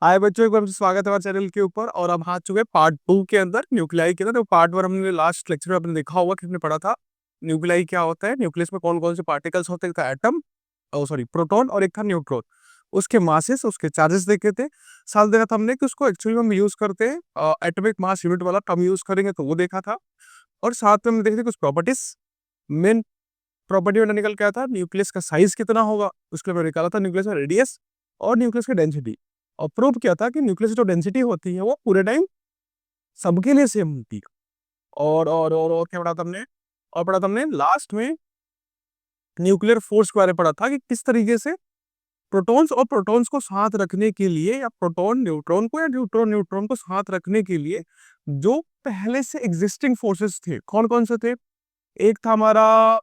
हाय बच्चों, एक बार फिर स्वागत है हमारे चैनल के ऊपर। और अब आ चुके हैं पार्ट 2 के अंदर, न्यूक्लियाई के अंदर। तो पार्ट 1 हमने लास्ट लेक्चर में आपने देखा होगा कि हमने पढ़ा था न्यूक्लियाई क्या होता है, न्यूक्लियस में कौन कौन से पार्टिकल्स होते हैं। एक था एटम, सॉरी प्रोटॉन, और एक था न्यूट्रॉन। उसके मासेस, उसके चार्जेस देखे थे। साथ देखा था हमने कि उसको एक्चुअली हम यूज करते हैं एटॉमिक मास यूनिट वाला टर्म यूज करेंगे, तो वो देखा था। और साथ में हमने देखे थे कुछ प्रॉपर्टीज। मेन प्रॉपर्टी में निकल के आया था न्यूक्लियस का साइज कितना होगा, उसके लिए निकाला था न्यूक्लियस का रेडियस और न्यूक्लियस की डेंसिटी। और प्रूव किया था कि न्यूक्लियस जो डेंसिटी होती है वो पूरे टाइम सबके लिए सेम होती है। और क्या पढ़ा था हमने? और पढ़ा था हमने लास्ट में न्यूक्लियर फोर्स के बारे में पढ़ा था कि किस तरीके से प्रोटॉन्स और प्रोटॉन्स को साथ रखने के लिए, या प्रोटॉन न्यूट्रॉन को, या न्यूट्रॉन न्यूट्रॉन को साथ रखने के लिए जो पहले से एग्जिस्टिंग फोर्सेस थे, कौन कौन से थे? एक था हमारा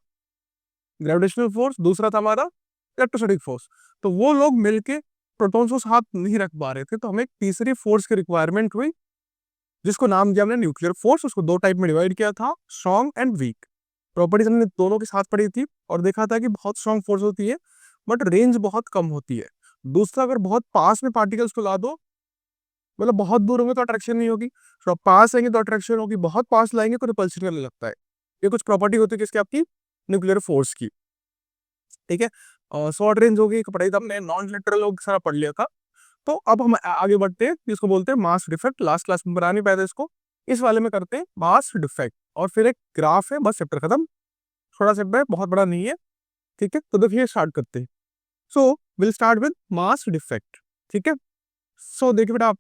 ग्रेविटेशनल फोर्स, दूसरा था हमारा इलेक्ट्रोस्टैटिक फोर्स। तो वो लोग मिलके प्रोटॉन्स को साथ नहीं रख पा रहे थे, तो हमें एक तीसरी फोर्स की रिक्वायरमेंट हुई, जिसको नाम दिया हमने न्यूक्लियर फोर्स। उसको दो टाइप में डिवाइड किया था, स्ट्रॉन्ग एंड वीक। प्रॉपर्टीज हमने दोनों के साथ पढ़ी थी और देखा था कि बहुत स्ट्रॉन्ग फोर्स होती है बट रेंज बहुत कम होती है। दूसरा, अगर बहुत पास में पार्टिकल्स को ला दो, मतलब बहुत दूर होंगे तो अट्रैक्शन नहीं होगी, तो पास आएंगे तो अट्रैक्शन होगी, बहुत पास लाएंगे तो रिपल्शन करने लगता है। ये कुछ प्रॉपर्टी होती है किसकी? आपकी न्यूक्लियर फोर्स की। ठीक है। शॉर्ट रेंज होगी, पढ़ाई था हमने, नॉन लेटरल होगी, सारा पढ़ लिया था। तो अब हम आगे बढ़ते हैं, जिसको बोलते हैं मास डिफेक्ट। लास्ट क्लास में बना नहीं पाए थे इसको, इस वाले में करते हैं मास डिफेक्ट। और फिर एक ग्राफ है, बस चैप्टर खत्म। थोड़ा सा है, बहुत बड़ा नहीं है। ठीक है, तो देखिए स्टार्ट करते हैं। So will start with mass defect. ठीक है। सो देखिए बेटा, आप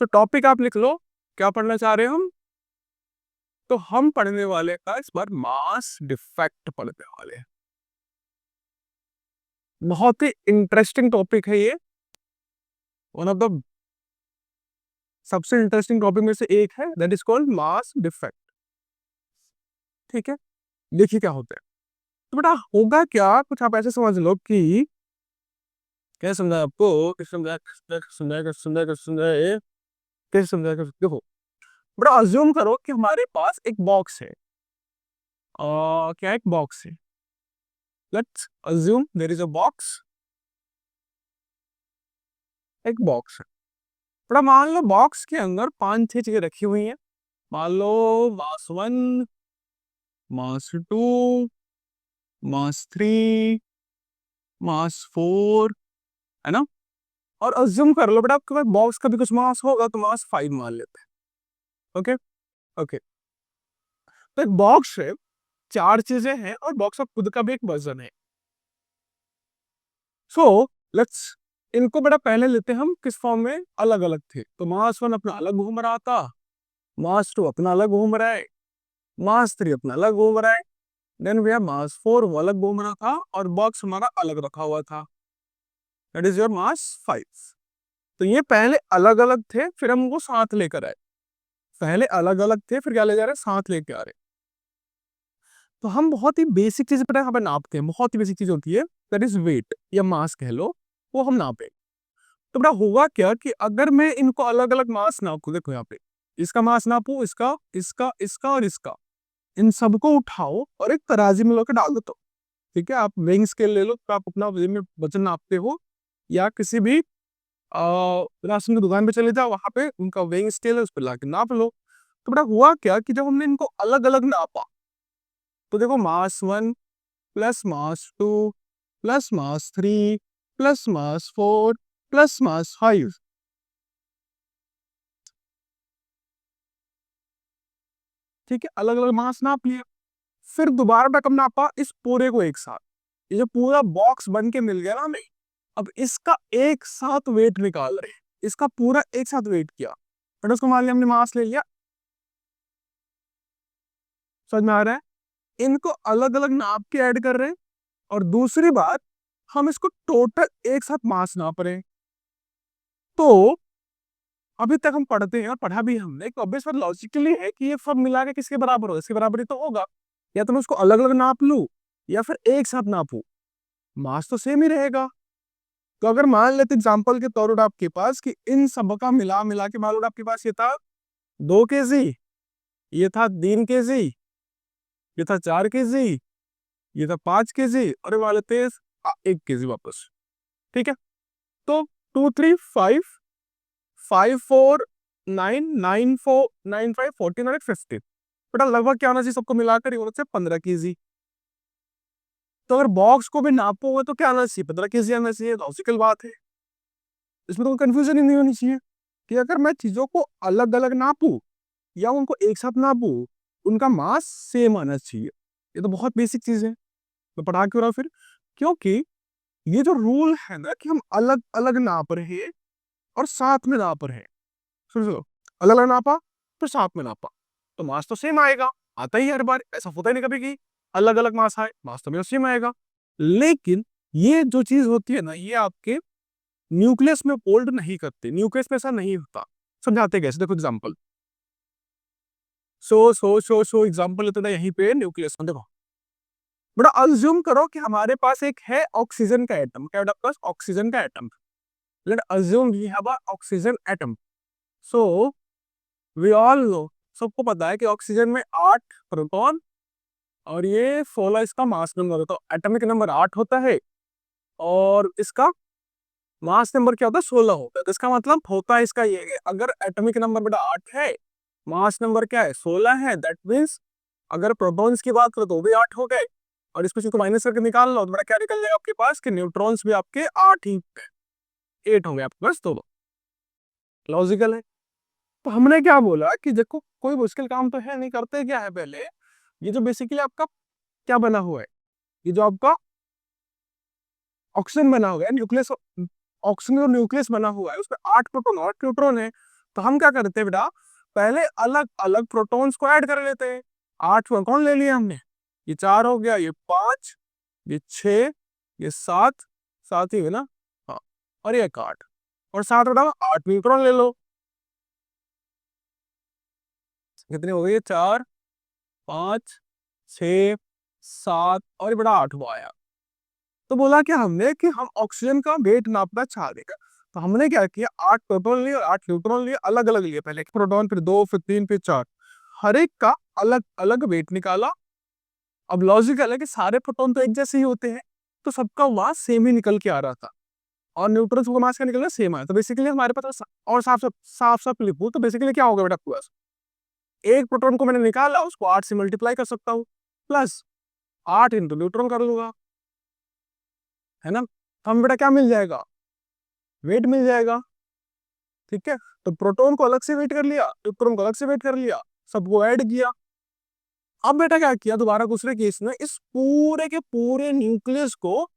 तो टॉपिक आप लिख लो, क्या पढ़ना चाह रहे हैं हम। तो हम पढ़ने वाले का इस बार मास डिफेक्ट पढ़ने वाले हैं। बहुत ही इंटरेस्टिंग टॉपिक है ये, वन ऑफ द सबसे इंटरेस्टिंग टॉपिक में से एक है, that is called mass defect. ठीक है, देखिए क्या होता है। तो बेटा होगा क्या, कुछ आप ऐसे समझ लो कि, कैसे समझाए आपको, कैसे समझाए, कैसे समझाए, कैसे समझाए, कैसे समझाए, कैसे समझाए, देखो बेटा, अज्यूम करो कि हमारे पास एक बॉक्स है। क्या एक बॉक्स है? Let's assume there is a box. एक बॉक्स है बेटा, मान लो बॉक्स के अंदर पांच छह चीजें रखी हुई हैं। मान लो मास 1, मास 2, मास 3, मास 4, है ना। और अज्यूम कर लो बेटा आपके पास बॉक्स का भी कुछ मास होगा, तो मास 5 मान लेते हैं। ओके। ओके, तो एक बॉक्स है, चार चीजें हैं, और बॉक्स का खुद का भी एक वजन है। सो लेट्स, इनको बेटा पहले लेते हैं हम किस फॉर्म में, अलग अलग थे। तो मास 1 अपना अलग घूम रहा था, मास 2 अपना अलग घूम रहा है, मास 3 अपना अलग घूम रहा है, देन भैया मास 4 वो अलग घूम रहा था, और बॉक्स हमारा अलग रखा हुआ था। दैट इज योर मास 5। तो ये पहले अलग अलग थे, फिर हम उनको साथ लेकर आए। पहले अलग अलग थे, फिर क्या ले जा रहे हैं, साथ लेके आ रहे हैं। तो हम बहुत ही बेसिक चीज पता है यहाँ पे नापते हैं, बहुत ही बेसिक चीज होती है, दैट इज वेट या मास कह लो, वो हम नापे। तो बड़ा हुआ क्या कि अगर मैं इनको अलग अलग मास नापू, देखो यहाँ पे इसका मास नापू, इसका, इसका, इसका और इसका, इन सबको उठाओ और एक तराजू में लेकर डाल दो। ठीक है, आप वेइंग स्केल ले लो, तो आप अपना वजन नापते हो, या किसी भी राशन की दुकान पे चले जाओ, वहां पे उनका वेइंग स्केल है, उस पर लाके नाप लो। तो बड़ा हुआ क्या कि जब हमने इनको अलग अलग नापा, तो देखो मास 1 plus mass 2 plus mass 3 plus mass 4 plus mass 5, ठीक है, अलग अलग मास नाप लिए। फिर दोबारा रकम नापा इस पूरे को एक साथ, ये जो पूरा बॉक्स बन के मिल गया ना हमें, अब इसका एक साथ वेट निकाल रहे हैं, इसका पूरा एक साथ वेट किया, फिर उसको मान लिया हमने मास ले लिया। समझ में आ रहा है? इनको अलग अलग नाप के ऐड कर रहे हैं, और दूसरी बात, हम इसको टोटल एक साथ मास नाप रहे हैं। तो अभी तक हम पढ़ते हैं और पढ़ा भी हमने कि ऑब्वियस बात लॉजिकली है कि ये सब मिला के किसके बराबर होगा, इसके बराबर ही तो होगा। या तो मैं उसको अलग अलग नाप लूं, या फिर एक साथ नापू, मास तो सेम ही रहेगा। तो अगर मान लेते एग्जांपल के तौर पर आपके पास कि इन सब का मिला मिला के मान लो आपके पास ये था 2 kg, ये था 3 kg, ये था 4 kg, ये था 5 kg, और ये मान लेते हैं 1 kg वापस। ठीक है, तो 2, 3, 5, 5, 4, 9, 9, 4, 9, 5, 49, 50। बेटा लगभग क्या होना चाहिए सबको मिलाकर, ये होना चाहिए 15 kg। तो अगर बॉक्स को भी नापोगे तो क्या आना चाहिए, 15 kg आना चाहिए। लॉजिकल बात है, इसमें तो कंफ्यूजन ही नहीं होनी चाहिए कि अगर मैं चीजों को अलग अलग नापू या उनको एक साथ नापू, उनका मास सेम आना चाहिए। ये तो बहुत बेसिक चीज है। मैं पढ़ा क्यों रहा फिर, क्योंकि ये जो रूल है ना कि हम अलग अलग नाप रहे हैं और साथ में नाप रहे हैं, समझो, अलग अलग नापा फिर साथ में नापा तो मास तो सेम आएगा। आता ही हर बार, ऐसा होता ही नहीं कभी कि अलग अलग मास आए, मास तो मेरा सेम आएगा। लेकिन ये जो चीज होती है ना, ये आपके न्यूक्लियस में होल्ड नहीं करते, न्यूक्लियस में ऐसा नहीं होता। समझाते कैसे, देखो एग्जांपल। सो एग्जांपल लेते ना यहीं पे न्यूक्लियस में, देखो बड़ा अज्यूम करो कि हमारे पास एक है ऑक्सीजन का एटम। क्या है आपके पास, ऑक्सीजन का atom. Let assume we have a oxygen atom. So we all know, सबको पता है कि ऑक्सीजन में 8 प्रोटॉन और ये 16 इसका मास नंबर होता है। एटॉमिक नंबर 8 होता है और इसका मास नंबर क्या होता है, 16 होता है। तो इसका मतलब होता है इसका ये है, अगर एटॉमिक नंबर बेटा 8 है, मास नंबर क्या है, 16 है, दैट मीन्स अगर प्रोटॉन्स की बात करो तो भी 8 हो गए, और इसमें से तो माइनस करके निकाल लो तो बड़ा क्या निकल जाएगा आपके पास कि न्यूट्रॉन्स भी आपके 8 ही, 8 होंगे आपके पास। तो लॉजिकल है। तो हमने क्या बोला कि देखो कोई मुश्किल काम तो है नहीं, करते क्या है पहले, ये जो बेसिकली आपका क्या बना हुआ है, ये जो आपका ऑक्सीजन बना हुआ है, न्यूक्लियस, ऑक्सीजन जो न्यूक्लियस बना हुआ है उसमें 8 प्रोटॉन और न्यूट्रॉन है। तो हम क्या करते हैं बेटा, पहले अलग अलग प्रोटॉन्स को ऐड कर लेते हैं। 8 प्रोटॉन ले लिए हमने, ये 4 हो गया, ये 5, ये 6, ये 7, 7 ही है ना, हाँ, और ये 8, और 7 बेटा 8 न्यूट्रॉन ले लो। कितने हो गए, 4, 5, 6, 7 और ये बड़ा 8वां आया। तो बोला क्या हमने कि हम ऑक्सीजन का वेट नापना चाह देगा। तो हमने क्या किया, 8 प्रोटॉन लिए और 8 न्यूट्रॉन लिए, अलग अलग लिए, पहले एक प्रोटॉन फिर 2 फिर 3 फिर 4, हर एक का अलग अलग वेट निकाला। अब लॉजिकल है कि सारे प्रोटॉन तो एक जैसे ही होते हैं, तो सबका मास सेम ही निकल के आ रहा था, और न्यूट्रॉन का मास का निकलना सेम आया। तो बेसिकली हमारे पास और साफ साफ लिखूं तो बेसिकली क्या होगा बेटा आपके पास, एक प्रोटॉन को मैंने निकाला, उसको 8 से मल्टीप्लाई कर सकता हूँ, प्लस 8 इंटू न्यूट्रॉन कर लूंगा, है ना। तो हम बेटा क्या मिल जाएगा, वेट मिल जाएगा। ठीक है, तो प्रोटॉन को अलग से वेट कर लिया, न्यूट्रॉन को अलग से वेट कर लिया, सबको ऐड किया। अब बेटा क्या किया, दोबारा दूसरे केस में इस पूरे के पूरे न्यूक्लियस को,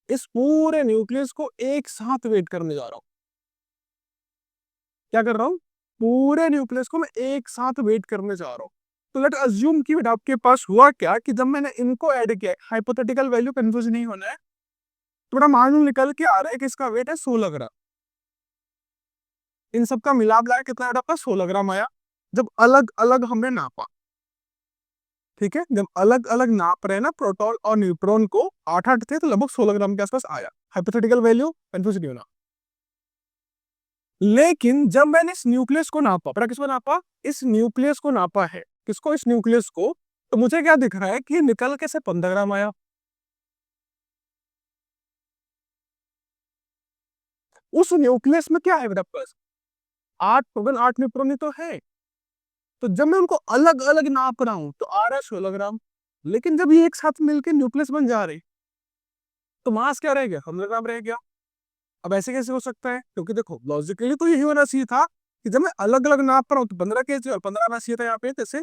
इस पूरे न्यूक्लियस को एक साथ वेट करने जा रहा हूं। क्या कर रहा हूं, पूरे न्यूक्लियस को मैं एक साथ वेट करने जा रहा हूं। तो लेट अज्यूम कि बेटा आपके पास हुआ क्या कि जब मैंने इनको ऐड किया, हाइपोथेटिकल वैल्यू, कंफ्यूज नहीं होना है, तो बेटा मान निकल के आ रहा है कि इसका वेट है 16 ग्राम। इन सबका मिलाप लाया कितना बेटा आपका, 16 ग्राम आया, जब अलग अलग हमने नापा। ठीक है, जब अलग अलग नाप रहे हैं ना प्रोटॉन और न्यूट्रॉन को, 8 8 थे तो लगभग 16 ग्राम के आसपास आया। हाइपोथेटिकल वैल्यू, कंफ्यूज नहीं होना। लेकिन जब मैंने इस न्यूक्लियस को नापा, पता किसको नापा, इस न्यूक्लियस को नापा है, किसको, इस न्यूक्लियस को, तो मुझे क्या दिख रहा है कि निकल के से 15 ग्राम आया। उस न्यूक्लियस में क्या है मेरे पास, 8 प्रोटॉन 8 न्यूट्रॉन ही तो है। तो जब मैं उनको अलग अलग नाप रहा हूं तो आ रहा है 16 ग्राम, लेकिन जब ये एक साथ मिलकर न्यूक्लियस बन जा रहे तो मास क्या रह गया, 15 ग्राम रह गया। अब ऐसे कैसे हो सकता है, क्योंकि देखो लॉजिकली तो यही होना चाहिए था कि जब मैं अलग अलग नाप रहा हूँ तो 15 kg और 15 आना चाहिए था यहाँ पे, जैसे।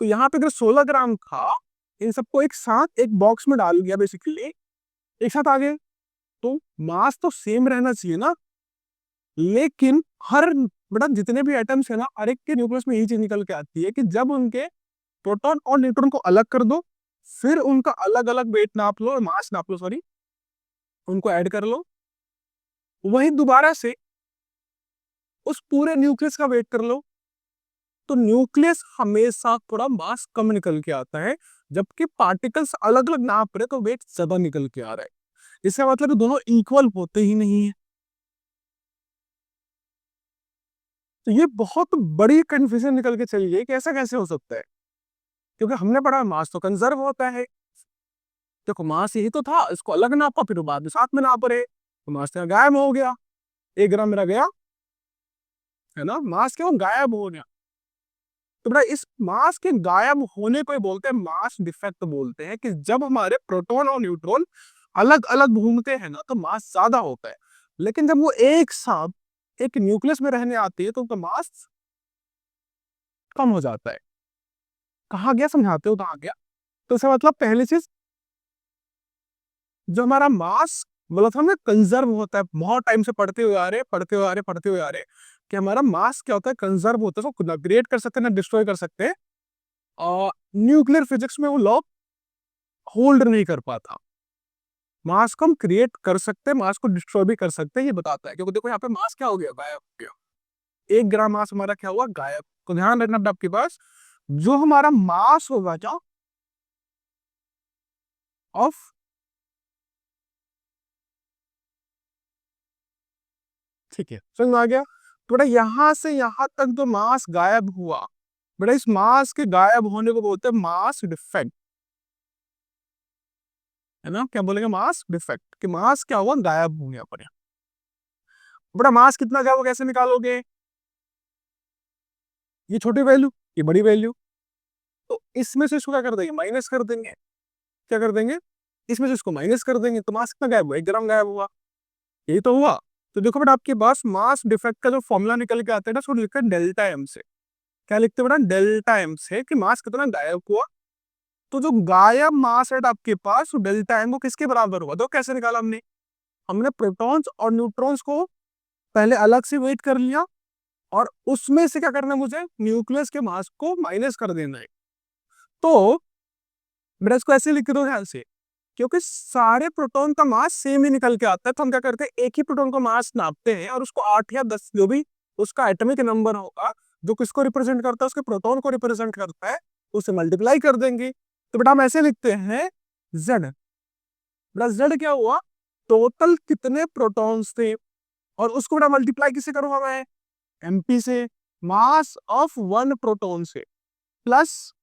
तो यहाँ पे अगर 16 ग्राम था, इन सबको एक साथ एक बॉक्स में डाल दिया, बेसिकली एक साथ आ गए, तो मास तो सेम रहना चाहिए ना। लेकिन हर बेटा जितने भी एटम्स है ना, हर एक के न्यूक्लियस में यही चीज निकल के आती है कि जब उनके प्रोटॉन और न्यूट्रॉन को अलग कर दो, फिर उनका अलग अलग वेट नाप लो, मास नाप लो, सॉरी, उनको ऐड कर लो, वही दोबारा से उस पूरे न्यूक्लियस का वेट कर लो, तो न्यूक्लियस हमेशा थोड़ा मास कम निकल के आता है, जबकि पार्टिकल्स अलग अलग नाप रहे तो वेट ज्यादा निकल के आ रहा है। इसका मतलब कि दोनों इक्वल होते ही नहीं है। तो ये बहुत बड़ी कंफ्यूजन निकल के चली गई कि ऐसा कैसे हो सकता है, क्योंकि हमने पढ़ा मास तो कंजर्व होता है। देखो मास यही तो था, इसको अलग नापा फिर बाद में साथ में नाप रहे, तो मास क्या गायब हो गया, 1 ग्राम मेरा गया, है ना, मास क्या वो गायब हो गया। तो बेटा इस मास के गायब होने को ही बोलते हैं मास डिफेक्ट बोलते हैं, कि जब हमारे प्रोटॉन और न्यूट्रॉन अलग अलग घूमते हैं ना तो मास ज्यादा होता है, लेकिन जब वो एक साथ एक न्यूक्लियस में रहने आती है तो उनका मास कम हो जाता है। कहा गया, समझाते हो कहा गया। तो इसका मतलब पहली चीज, जो हमारा मास मतलब हमें कंजर्व होता है, बहुत टाइम से पढ़ते हुए आ रहे पढ़ते हुए आ रहे पढ़ते हुए आ रहे, कि हमारा मास क्या होता है, कंजर्व होता है, उसको ना क्रिएट कर सकते हैं ना डिस्ट्रॉय कर सकते हैं। और न्यूक्लियर फिजिक्स में वो लॉ होल्ड नहीं कर पाता। मास को हम क्रिएट कर सकते हैं, मास को डिस्ट्रॉय भी कर सकते हैं, ये बताता है। क्योंकि देखो यहाँ पे मास क्या हो गया, गायब हो गया, 1 ग्राम मास हमारा क्या हुआ, गायब। तो ध्यान रखना बेटा आपके पास, जो हमारा मास होगा क्या ऑफ, ठीक है समझ में आ गया। तो बेटा यहां से यहां तक जो मास गायब हुआ, बेटा इस मास के गायब होने को बोलते हैं मास डिफेक्ट, है ना। क्या बोलेंगे, मास डिफेक्ट, कि मास क्या हुआ, गायब हो गया पर। बेटा मास कितना गायब हो कैसे निकालोगे, ये छोटी वैल्यू, ये बड़ी वैल्यू, तो इसमें से इसको क्या कर देंगे, माइनस कर देंगे। क्या कर देंगे, इसमें से इसको माइनस कर देंगे, तो मास कितना गायब हुआ, 1 ग्राम गायब हुआ, यही तो हुआ। तो देखो बेटा आपके पास मास डिफेक्ट का जो फॉर्मूला निकल के आता है ना, उसको लिखते हैं डेल्टा एम से। क्या लिखते हैं बेटा, डेल्टा एम से, कि मास कितना गायब हुआ। तो जो गायब मास है आपके पास, वो डेल्टा एम वो किसके बराबर हुआ, तो कैसे निकाला हमने, हमने प्रोटॉन्स और न्यूट्रॉन्स को पहले अलग से वेट कर लिया, और उसमें से क्या करना है, मुझे न्यूक्लियस के मास को माइनस कर देना है। तो बेटा इसको ऐसे लिख दो ध्यान से, क्योंकि सारे प्रोटॉन का मास सेम ही निकल के आता है, तो हम क्या करते हैं, एक ही प्रोटॉन का मास नापते हैं, और उसको 8 या 10 जो भी उसका एटॉमिक नंबर होगा, जो किसको रिप्रेजेंट करता है, उसके प्रोटॉन को रिप्रेजेंट करता है, उसे मल्टीप्लाई कर देंगे। तो बेटा हम ऐसे लिखते हैं जेड। बेटा जेड क्या हुआ, टोटल कितने प्रोटॉन्स थे, और उसको बेटा मल्टीप्लाई किससे करूंगा मैं, एमपी से, मास ऑफ 1 प्रोटॉन से, प्लस,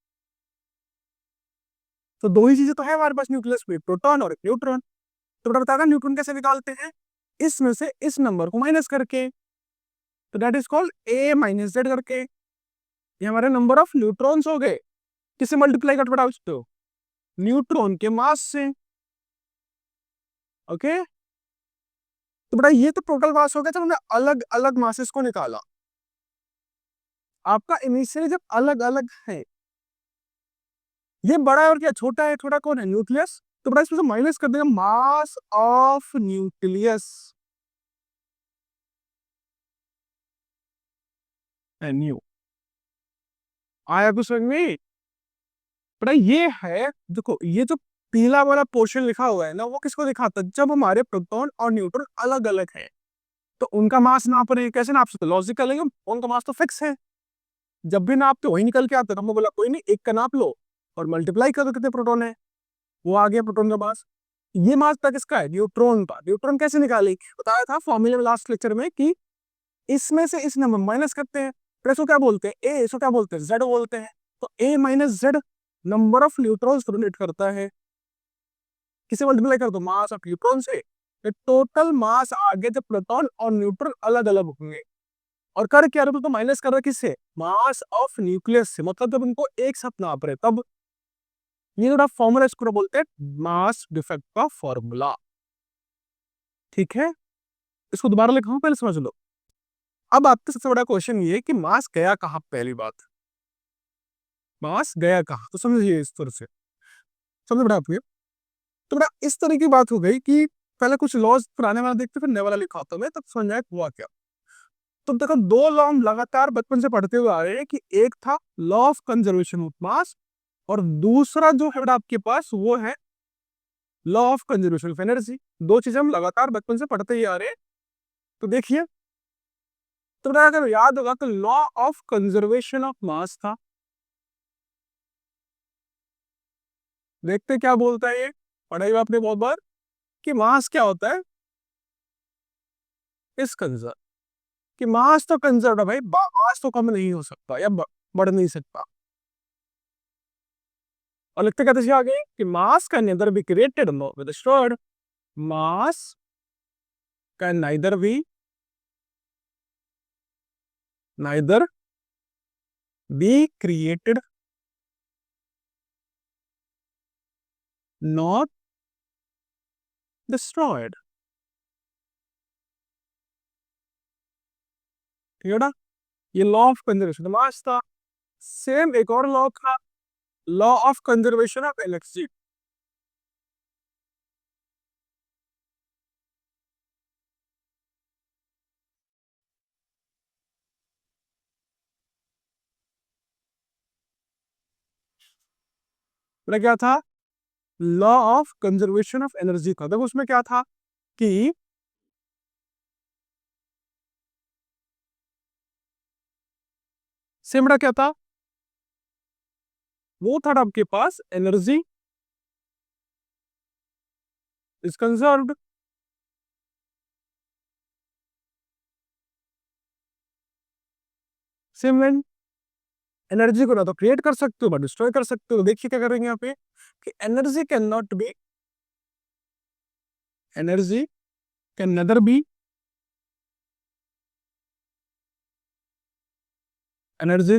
तो दो ही चीजें तो है हमारे पास न्यूक्लियस में, प्रोटॉन और एक न्यूट्रॉन। तो बेटा बताना न्यूट्रॉन कैसे निकालते हैं, इसमें से इस नंबर को माइनस करके, तो that is called a minus Z करके। ये हमारे नंबर ऑफ न्यूट्रॉन्स हो गए, किससे मल्टीप्लाई कर बेटा उसको, न्यूट्रॉन के मास से। ओके, तो बेटा ये तो टोटल मास हो गया जब हमने अलग अलग मासेस को निकाला। आपका इनिशियली जब अलग अलग है, ये बड़ा है और क्या छोटा है, छोटा कौन है, न्यूक्लियस। तो बेटा इसमें से माइनस कर देंगे मास ऑफ न्यूक्लियस, न्यू, आया कुछ समझ में। बेटा ये है, देखो ये जो पीला वाला पोर्शन लिखा हुआ है ना, वो किसको दिखाता है, जब हमारे प्रोटॉन और न्यूट्रॉन अलग अलग है, तो उनका मास नाप रहे हैं, कैसे नाप सकते, लॉजिकल है, उनका मास तो फिक्स है, जब भी नापते वही निकल के आता है। तो हमने बोला कोई नहीं, एक का नाप लो और मल्टीप्लाई कर दो कितने प्रोटॉन है, वो आ गया प्रोटॉन का मास। ये मास तक किसका है, न्यूट्रॉन का। न्यूट्रॉन कैसे निकाली, बताया था फॉर्मूले में लास्ट लेक्चर में, कि इसमें से इस नंबर माइनस करते हैं, फिर इसको क्या बोलते हैं, ए, इसको क्या बोलते हैं, जेड बोलते हैं। तो A minus Z number of neutrons relate करता है, किसे मल्टीप्लाई कर दो, मास ऑफ न्यूट्रॉन से, टोटल मास आगे जब प्रोटॉन और न्यूट्रॉन अलग अलग होंगे। और कर क्या रहे हो, तो माइनस कर रहे किससे, मास ऑफ न्यूक्लियस से, मतलब जब उनको एक साथ नाप रहे तब। ये जो फॉर्मूला इसको बोलते हैं मास डिफेक्ट का फॉर्मूला, ठीक है। इसको दोबारा लिखा हूं, पहले समझ लो। अब आपका सबसे बड़ा क्वेश्चन ये है कि मास गया कहाँ, पहली बात, मास गया कहाँ, तो समझिए इस तरह से, समझ बेटा आपको। तो बेटा इस तरह की बात हो गई कि पहले कुछ लॉज पुराने वाला देखते फिर नया वाला लिखा होता, मैं तब समझ आया हुआ क्या। तो देखो 2 लॉ हम लगातार बचपन से पढ़ते हुए आ रहे हैं, कि एक था law of conservation of mass, और दूसरा जो है बेटा आपके पास वो है law of conservation of energy. दो चीजें हम लगातार बचपन से पढ़ते ही आ रहे हैं। तो देखिए, तो बेटा अगर याद होगा तो law of conservation of mass था, देखते क्या बोलता है ये, पढ़ा ही आपने बहुत बार, कि मास क्या होता है, इस कंजर्व, कि मास तो कंजर्व है भाई, मास तो कम नहीं हो सकता या बढ़ नहीं सकता। और लिखते कहते आगे कि मास can nether be created nor be destroyed, mass can neither be created not destroyed. ठीक है ना, ये लॉ ऑफ कंजर्वेशन मास था। सेम एक और लॉ था, law of conservation of energy. क्या था, law of conservation of energy था। देखो उसमें क्या था कि सेम क्या था, वो था आपके पास energy is conserved, same energy को ना तो क्रिएट कर सकते हो बट डिस्ट्रॉय कर सकते हो। देखिए क्या करेंगे यहाँ पे कि energy can nether B energy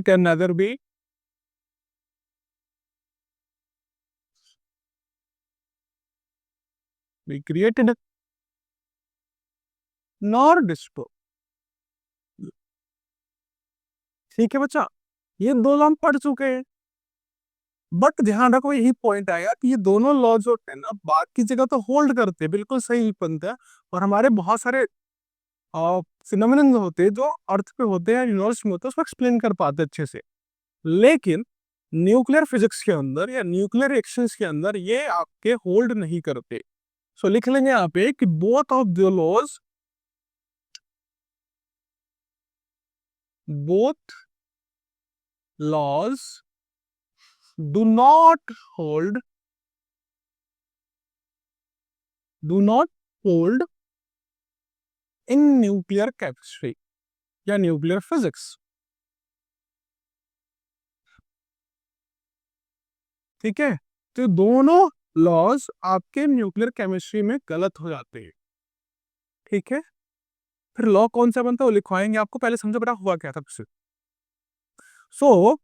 can nether be created nor destroy. ठीक है बच्चा, ये दो लॉ हम पढ़ चुके हैं, बट ध्यान रखो यही पॉइंट आया कि ये दोनों लॉ जो है ना बाकी जगह तो होल्ड करते हैं, बिल्कुल सही बनता है। और हमारे बहुत सारे फिनोमिनन होते हैं जो अर्थ पे होते हैं, यूनिवर्स में होते हैं, उसको एक्सप्लेन कर पाते हैं अच्छे से। लेकिन न्यूक्लियर फिजिक्स के अंदर या न्यूक्लियर रिएक्शंस के अंदर ये आपके होल्ड नहीं करते। सो लिख लेंगे यहाँ पे कि both laws do not hold do not hold in nuclear chemistry या न्यूक्लियर फिजिक्स। ठीक है, तो दोनों लॉज आपके न्यूक्लियर केमिस्ट्री में गलत हो जाते हैं। ठीक है, फिर लॉ कौन सा बनता है वो लिखवाएंगे आपको, पहले समझो बेटा हुआ क्या था। सो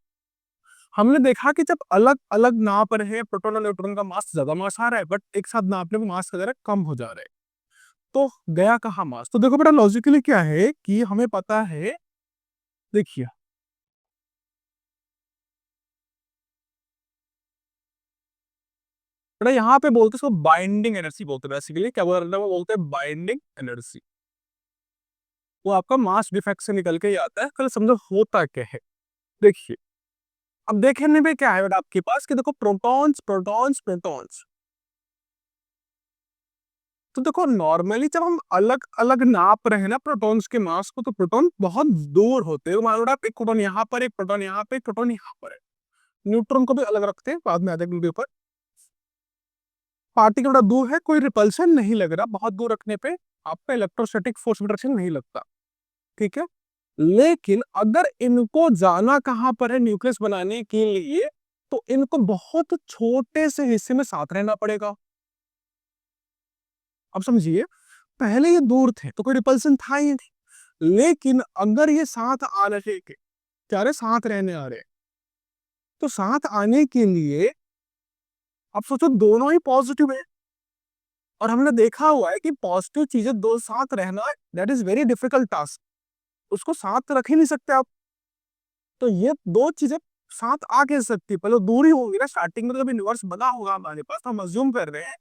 हमने देखा कि जब अलग अलग नाप रहे हैं प्रोटॉन और न्यूट्रॉन का मास ज्यादा मास आ रहा है, बट एक साथ नापने में मास का जरा कम हो जा रहा है, तो गया कहाँ मास। तो देखो बेटा लॉजिकली क्या है कि हमें पता है, देखिए बेटा यहाँ पे बोलते हैं इसको बाइंडिंग एनर्जी बोलते हैं। बेसिकली क्या बोलते हैं बाइंडिंग एनर्जी, वो आपका मास डिफेक्ट से निकल के ही आता है। कल समझो होता क्या है, देखिए अब देखने में क्या है बेटा आपके पास कि देखो प्रोटॉन्स प्रोटॉन्स प्रोटॉन्स। तो देखो नॉर्मली जब हम अलग अलग नाप रहे हैं ना प्रोटॉन्स के मास को, तो प्रोटॉन बहुत दूर होते हैं। मान लो आप एक प्रोटॉन यहाँ पर, एक प्रोटॉन यहाँ पे, एक प्रोटॉन यहाँ पर है। न्यूट्रॉन को भी अलग रखते हैं, बाद में आते हैं ऊपर। पार्टिकल बड़ा दूर है, कोई रिपल्शन नहीं लग रहा, बहुत दूर रखने पे आपका इलेक्ट्रोस्टैटिक फोर्स इंटरेक्शन नहीं लगता। ठीक है, लेकिन अगर इनको जाना कहां पर है न्यूक्लियस बनाने के लिए, तो इनको बहुत छोटे से हिस्से में साथ रहना पड़ेगा। अब समझिए, पहले ये दूर थे तो कोई रिपल्सन था ही नहीं, लेकिन अगर ये साथ आ रहे के क्या रहे, साथ रहने आ रहे, तो साथ आने के लिए अब सोचो दोनों ही पॉजिटिव है। और हमने देखा हुआ है कि पॉजिटिव चीजें दो साथ रहना that is very difficult task, उसको साथ रख ही नहीं सकते आप। तो ये दो चीजें साथ आ कैसे सकती, पहले दूरी होगी ना। स्टार्टिंग में तो जब यूनिवर्स बना होगा हमारे पास, तो हम अज्यूम कर रहे हैं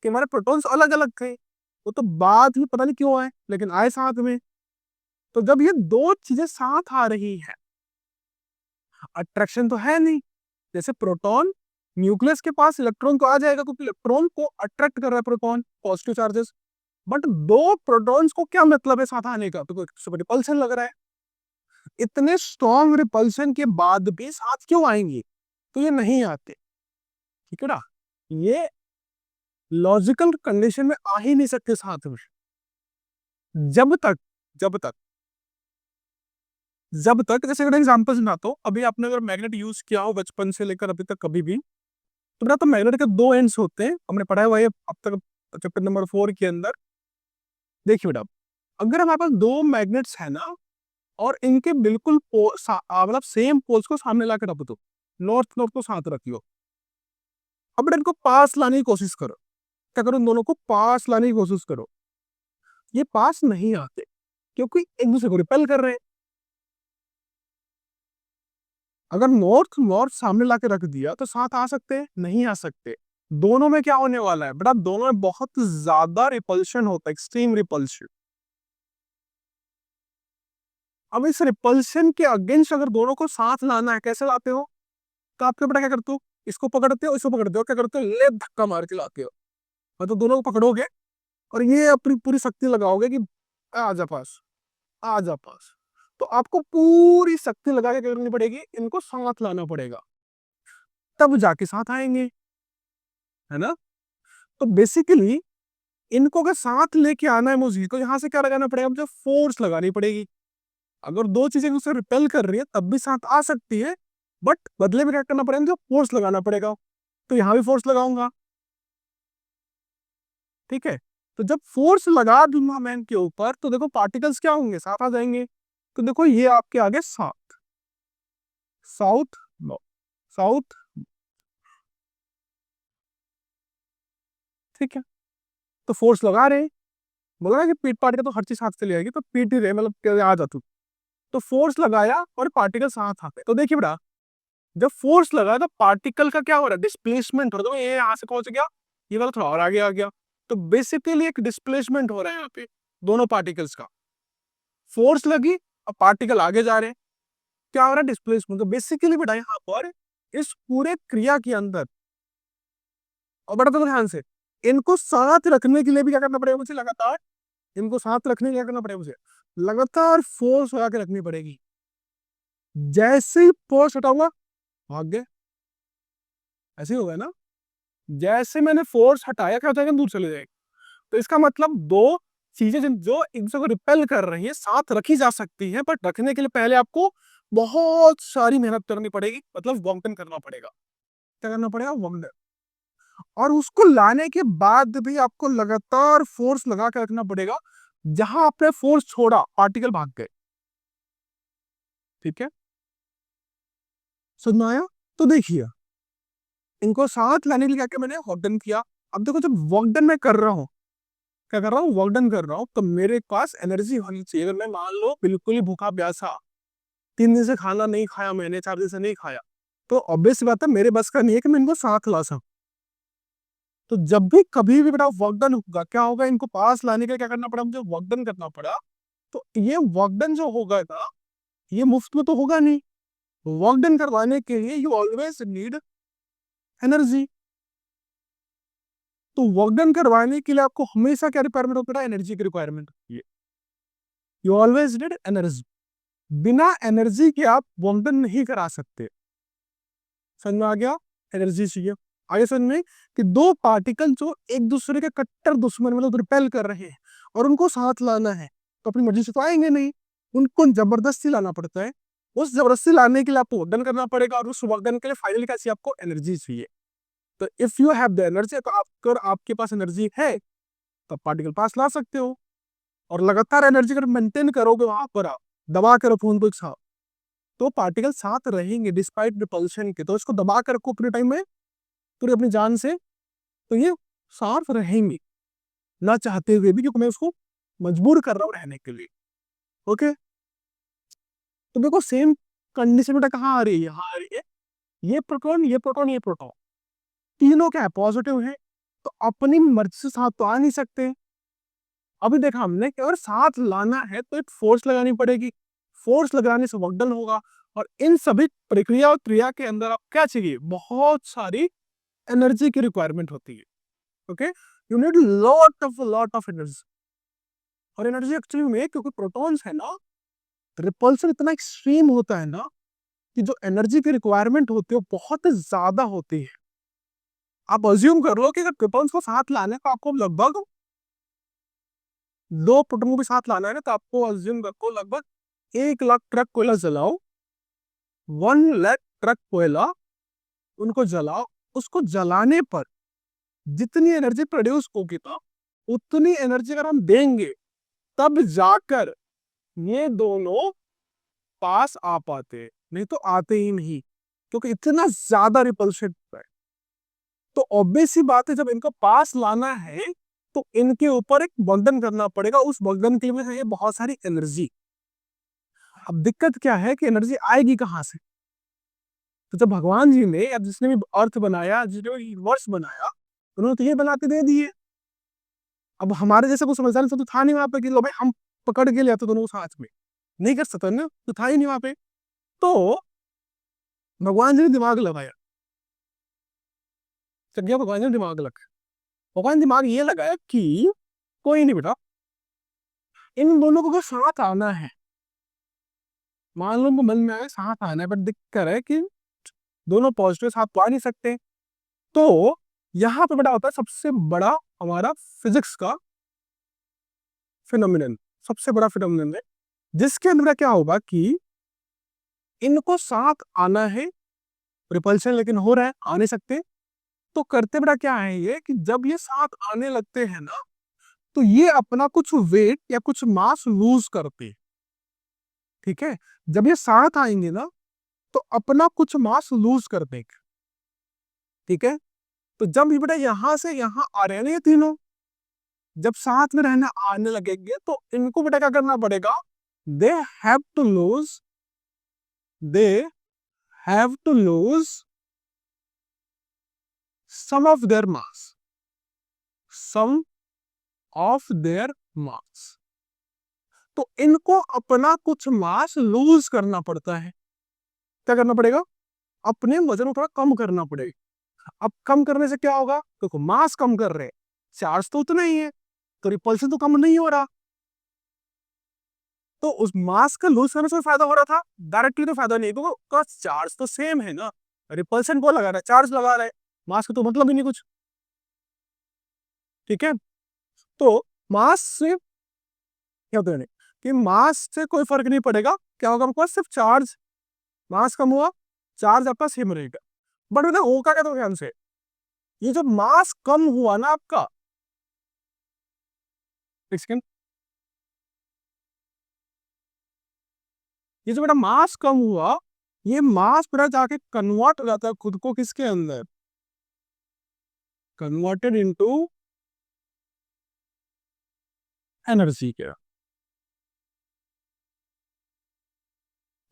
कि हमारे प्रोटॉन्स अलग अलग थे, वो तो बाद में पता नहीं क्यों आए, लेकिन आए साथ में। तो जब ये दो चीजें साथ आ रही है, अट्रैक्शन तो है नहीं। जैसे प्रोटॉन न्यूक्लियस के पास इलेक्ट्रॉन को आ जाएगा, क्योंकि इलेक्ट्रॉन को अट्रैक्ट कर रहा है प्रोटॉन, पॉजिटिव चार्जेस। बट दो प्रोटॉन्स को क्या मतलब है साथ आने का, तो कोई रिपल्सन लग रहा है। इतने स्ट्रॉन्ग रिपल्सन के बाद भी साथ क्यों आएंगे, तो ये नहीं आते। ठीक है ना, ये लॉजिकल कंडीशन में आ ही नहीं सकते साथ में। जब तक जब तक जब तक जैसे अगर एग्जांपल सुनाता हूं, अभी आपने अगर मैग्नेट यूज किया हो बचपन से लेकर अभी तक कभी भी, तो बेटा तो मैग्नेट के दो एंड्स होते हैं, हमने पढ़ा हुआ है अब तक चैप्टर नंबर 4 के अंदर। देखिए बेटा, अगर हमारे पास दो मैग्नेट्स है ना, और इनके बिल्कुल मतलब सेम पोल्स को सामने लाकर रख दो, नॉर्थ नॉर्थ को साथ रखियो, अब इनको पास लाने की कोशिश करो। क्या करो, इन दोनों को पास लाने की कोशिश करो। ये पास नहीं आते क्योंकि एक दूसरे को रिपेल कर रहे हैं। अगर नॉर्थ नॉर्थ सामने लाके रख दिया तो साथ आ सकते हैं? नहीं आ सकते। दोनों में क्या होने वाला है बेटा, दोनों में बहुत ज्यादा रिपल्शन होता है, एक्सट्रीम रिपल्शन। अब इस रिपल्शन के अगेंस्ट अगर दोनों को साथ लाना है, कैसे लाते हो? तो आपके बेटा क्या करते हो, इसको पकड़ते हो, इसको पकड़ते हो, क्या करते हो, ले धक्का मार के लाते हो। मतलब दोनों को पकड़ोगे और ये अपनी पूरी शक्ति लगाओगे कि आ जा पास, आ जा पास। तो आपको पूरी शक्ति लगा के क्या करनी पड़ेगी, इनको साथ लाना पड़ेगा, तब जाके साथ आएंगे, है ना। तो बेसिकली इनको अगर साथ लेके आना है मुझे, तो यहाँ से क्या लगाना पड़ेगा, मुझे फोर्स लगानी पड़ेगी। अगर दो चीजें उसे रिपेल कर रही है तब भी साथ आ सकती है, बट बदले में क्या करना पड़ेगा, मुझे फोर्स लगाना पड़ेगा। तो यहाँ भी फोर्स लगाऊंगा, ठीक है। तो जब फोर्स लगा दूंगा मैं इनके ऊपर, तो देखो पार्टिकल्स क्या होंगे, साथ आ जाएंगे। तो देखो ये आपके आगे साउथ, साउथ, साउथ, ठीक है। तो फोर्स लगा रहे हैं, बोला ना कि पीट पार्टिकल तो हर चीज साथ चली जाएगी, तो पीट ही रहे, मतलब आ जा तू। तो फोर्स लगाया और पार्टिकल साथ आते, तो देखिए बेटा, जब फोर्स लगा तो पार्टिकल का क्या हो रहा है, डिस्प्लेसमेंट हो रहा है। तो ये यहाँ से पहुंच गया, ये वाला थोड़ा और आगे आ गया। तो बेसिकली एक डिस्प्लेसमेंट हो रहा है यहाँ पे दोनों पार्टिकल्स का। फोर्स लगी और पार्टिकल आगे जा रहे हैं, क्या हो रहा है, डिस्प्लेसमेंट। तो बेसिकली बेटा यहाँ पर इस पूरे क्रिया के अंदर, और बड़ा तो ध्यान से, इनको साथ रखने के लिए भी क्या करना पड़ेगा मुझे, लगातार इनको साथ रखने के लिए क्या करना पड़ेगा मुझे, लगातार फोर्स लगा के रखनी पड़ेगी। जैसे ही फोर्स हटाऊंगा, भाग गए, ऐसे ही होगा ना। जैसे मैंने फोर्स हटाया, क्या हो जाएगा, दूर चले जाएगा। तो इसका मतलब दो चीजें जो एक दूसरे को रिपेल कर रही है साथ रखी जा सकती है, बट रखने के लिए पहले आपको बहुत सारी मेहनत करनी पड़ेगी, मतलब वर्क डन करना पड़ेगा। क्या करना पड़ेगा, वर्क डन। और उसको लाने के बाद भी आपको लगातार फोर्स लगा के रखना पड़ेगा। जहां आपने फोर्स छोड़ा, पार्टिकल भाग गए, ठीक है। समझ में आया? तो देखिए, इनको साथ लाने के लिए क्या क्या मैंने वर्क डन किया। अब देखो, जब वर्क डन मैं कर रहा हूँ, क्या कर रहा हूँ, वर्क डन कर रहा हूँ, तो मेरे पास एनर्जी होनी चाहिए। अगर मैं मान लो बिल्कुल ही भूखा प्यासा, 3 दिन से खाना नहीं खाया मैंने, 4 दिन से नहीं खाया, तो ऑब्वियस बात है मेरे बस का नहीं है कि मैं इनको साथ ला सकूं। तो जब भी कभी भी बेटा वर्क डन होगा, क्या होगा, इनको पास लाने के लिए क्या करना पड़ा, मुझे वर्क डन करना पड़ा। तो ये वर्क डन जो होगा ना, ये मुफ्त में तो होगा नहीं। वर्क डन करवाने के लिए यू ऑलवेज नीड एनर्जी। तो वर्क डन करवाने के लिए आपको हमेशा क्या रिक्वायरमेंट होता है, एनर्जी की रिक्वायरमेंट होती है। You always need energy. बिना एनर्जी के आप वर्क डन नहीं करा सकते। समझ में आ गया? एनर्जी चाहिए। आगे समझ में कि दो पार्टिकल जो एक दूसरे के कट्टर दुश्मन, मतलब रिपेल कर रहे हैं, और उनको साथ लाना है, तो अपनी मर्जी से तो आएंगे नहीं, उनको जबरदस्ती लाना पड़ता है। उस जबरदस्ती लाने के लिए आपको वर्क डन करना पड़ेगा, और उस वर्क डन के लिए फाइनली क्या चाहिए, आपको एनर्जी चाहिए। तो if you have the energy, तो अगर आपके पास एनर्जी है तो पार्टिकल पास ला सकते हो। और लगातार एनर्जी अगर मेंटेन करोगे वहां पर, आप दबा कर रखो उनको एक साथ, तो पार्टिकल साथ रहेंगे डिस्पाइट रिपल्शन के। तो इसको दबा कर रखो पूरे टाइम में, पूरी अपनी जान से, तो ये साथ रहेंगे ना चाहते हुए भी, क्योंकि मैं उसको मजबूर कर रहा हूँ रहने के लिए। ओके। तो देखो सेम कंडीशन बेटा कहाँ आ रही है, यहाँ आ रही है। ये प्रोटॉन, ये प्रोटॉन, ये प्रोटॉन, तीनों क्या है, पॉजिटिव है। तो अपनी मर्जी से साथ तो आ नहीं सकते। अभी देखा हमने कि अगर साथ लाना है तो एक फोर्स लगानी पड़ेगी, फोर्स लगाने से वर्क डन होगा। और इन सभी प्रक्रिया और क्रिया के अंदर आप क्या चाहिए, बहुत सारी एनर्जी की रिक्वायरमेंट होती है। Okay, you need lot of energy. और एनर्जी एक्चुअली में, क्योंकि प्रोटॉन्स है ना, रिपल्सन इतना एक्सट्रीम होता है ना, कि जो एनर्जी की रिक्वायरमेंट होती है वो बहुत ज्यादा होती है। आप अज्यूम कर लो कि अगर प्रोटॉन्स को साथ लाने का आपको लगभग 2 प्रोटॉन को भी साथ लाना है ना, तो आपको अज्यूम रखो लगभग 1 लाख ट्रक कोयला जलाओ, 1 लाख ट्रक कोयला उनको जलाओ। उसको जलाने पर जितनी एनर्जी प्रोड्यूस होगी, तो उतनी एनर्जी अगर हम देंगे, तब जाकर ये दोनों पास आ पाते, नहीं तो आते ही नहीं, क्योंकि इतना ज्यादा रिपल्शन है। तो ऑब्वियस सी बात है, जब इनको पास लाना है तो इनके ऊपर एक बंधन करना पड़ेगा, उस बंधन के लिए है बहुत सारी एनर्जी। अब दिक्कत क्या है कि एनर्जी आएगी कहां से? तो जब भगवान जी ने या जिसने भी अर्थ बनाया, जिसने भी यूनिवर्स बनाया, उन्होंने तो ये बनाते दे दिए। अब हमारे जैसे कुछ समझदार इंसान तो था नहीं वहां पे कि लो भाई हम पकड़ के ले आते दोनों को साथ में, नहीं कर सकता ना, तो था ही नहीं वहां पे। तो भगवान जी ने दिमाग लगाया, चलिए भगवान जी ने दिमाग लगाया। भगवान ने दिमाग ये लगाया कि कोई नहीं बेटा, इन दोनों को अगर साथ आना है, मान लो उनको मन में आए साथ आना है, बट दिक्कत है कि दोनों पॉजिटिव साथ तो आ नहीं सकते। तो यहाँ पे बेटा होता है सबसे बड़ा हमारा फिजिक्स का फिनोमिनन, सबसे बड़ा फिनोमिनन है, जिसके अंदर क्या होगा कि इनको साथ आना है, रिपल्शन लेकिन हो रहा है, आ नहीं सकते। तो करते बेटा क्या है ये कि जब ये साथ आने लगते हैं ना, तो ये अपना कुछ वेट या कुछ मास लूज करते हैं। ठीक है, जब ये साथ आएंगे ना तो अपना कुछ मास लूज कर देंगे। ठीक है, तो जब ये बेटा यहां से यहां आ रहे हैं ना ये तीनों, जब साथ में रहने आने लगेंगे तो इनको बेटा क्या करना पड़ेगा? They have to lose they have to lose some of their mass, some of their mass. तो इनको अपना कुछ मास लूज करना पड़ता है। क्या करना पड़ेगा? अपने वजन को थोड़ा कम करना पड़ेगा। अब कम करने से क्या होगा? देखो मास कम कर रहे हैं, चार्ज तो उतना ही है, तो रिपल्शन तो कम नहीं हो रहा। तो उस मास का लूज करने से फायदा हो रहा था, डायरेक्टली तो फायदा नहीं, क्योंकि उसका चार्ज तो सेम है ना। रिपल्शन को लगा रहा है, चार्ज लगा रहा है, मास का तो मतलब ही नहीं कुछ। ठीक है, तो मास से क्या होता है कि मास से कोई फर्क नहीं पड़ेगा, क्या होगा आपके पास? सिर्फ चार्ज, मास कम हुआ, चार्ज आपका सेम रहेगा। बट ना होगा क्या? तो ध्यान से, ये जो मास कम हुआ ना आपका, एक सेकेंड, ये जो बेटा मास कम हुआ, ये मास बेटा जाके कन्वर्ट हो जाता है खुद को किसके अंदर? कन्वर्टेड इनटू एनर्जी के।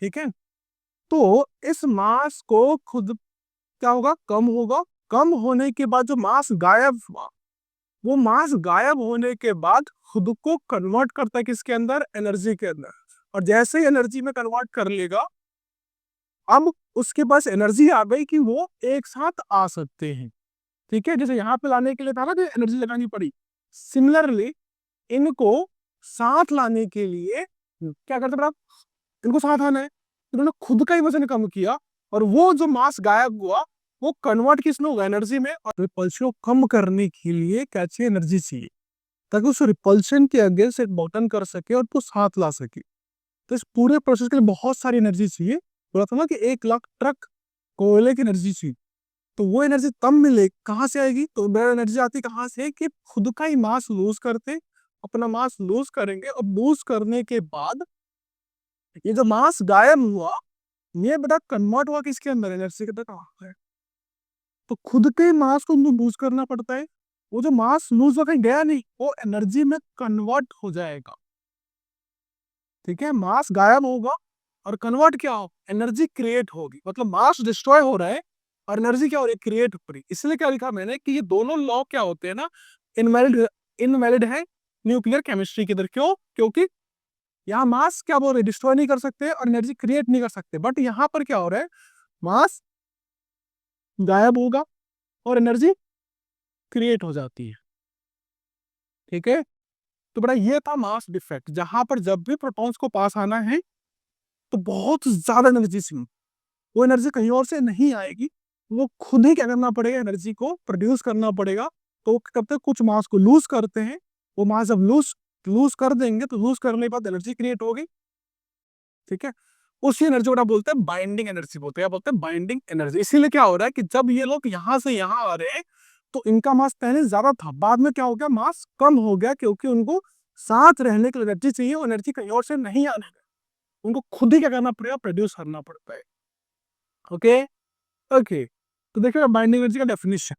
ठीक है, तो इस मास को खुद क्या होगा? कम होगा। कम होने के बाद जो मास गायब हुआ, वो मास गायब होने के बाद खुद को कन्वर्ट करता है किसके अंदर? एनर्जी के अंदर। और जैसे ही एनर्जी में कन्वर्ट कर लेगा, अब उसके पास एनर्जी आ गई कि वो एक साथ आ सकते हैं। ठीक है, जैसे यहाँ पे लाने के लिए था ना तो एनर्जी लगानी पड़ी, सिमिलरली इनको साथ लाने के लिए क्या करते बेटा? इनको साथ आना है, इन्होंने खुद का ही वजन कम किया, और वो जो मास गायब हुआ वो कन्वर्ट किसमें होगा? एनर्जी में। और रिपल्शन को कम करने के लिए क्या चाहिए? एनर्जी चाहिए, ताकि उस रिपल्शन के अगेंस्ट एक बटन कर सके और तो साथ ला सके। तो इस पूरे प्रोसेस के लिए बहुत सारी एनर्जी चाहिए। बोला था ना कि 1 लाख ट्रक कोयले की एनर्जी चाहिए। तो वो एनर्जी तब मिले, कहाँ से आएगी? तो मेरा एनर्जी आती कहाँ से? कि खुद का ही मास लूज करते, अपना मास लूज करेंगे, और लूज करने के बाद ये जो मास गायब हुआ, ये बेटा कन्वर्ट हुआ किसके अंदर? एनर्जी के अंदर। तो खुद के मास को लूज करना पड़ता है। वो जो मास लूज हो कहीं गया नहीं, वो एनर्जी में कन्वर्ट हो जाएगा। ठीक है, मास गायब होगा और कन्वर्ट क्या हो? एनर्जी क्रिएट होगी। मतलब मास डिस्ट्रॉय हो रहा है और एनर्जी क्या हो रही है? क्रिएट हो रही है। इसलिए क्या लिखा मैंने कि ये दोनों लॉ क्या होते हैं ना, इनवैलिड, इनवैलिड है न्यूक्लियर केमिस्ट्री के अंदर। क्यों? क्योंकि यहाँ मास क्या बोल रहे? डिस्ट्रॉय नहीं कर सकते और एनर्जी क्रिएट नहीं कर सकते। बट यहाँ पर क्या हो रहा है? मास गायब होगा और एनर्जी क्रिएट हो जाती है। ठीक है, तो बड़ा ये था मास डिफेक्ट, जहां पर जब भी प्रोटॉन्स को पास आना है तो बहुत ज्यादा एनर्जी चाहिए, वो एनर्जी कहीं और से नहीं आएगी, वो खुद ही क्या करना पड़ेगा? एनर्जी को प्रोड्यूस करना पड़ेगा। तो वो कब तक कुछ मास को लूज करते हैं, वो मास जब लूज लूज कर देंगे तो लूज करने के बाद एनर्जी क्रिएट होगी। ठीक है, उसी एनर्जी को बोलते हैं बाइंडिंग एनर्जी, बोलते हैं, क्या बोलते हैं? Binding energy. इसीलिए क्या हो रहा है कि जब ये लोग यहां से यहां आ रहे हैं तो इनका मास पहले ज्यादा था, बाद में क्या हो गया? मास कम हो गया, क्योंकि उनको साथ रहने के लिए एनर्जी चाहिए, वो एनर्जी कहीं और से नहीं आने का, उनको खुद ही क्या करना पड़ेगा, प्रोड्यूस करना पड़ता है। ओके, ओके, तो देखिए बाइंडिंग एनर्जी का डेफिनेशन।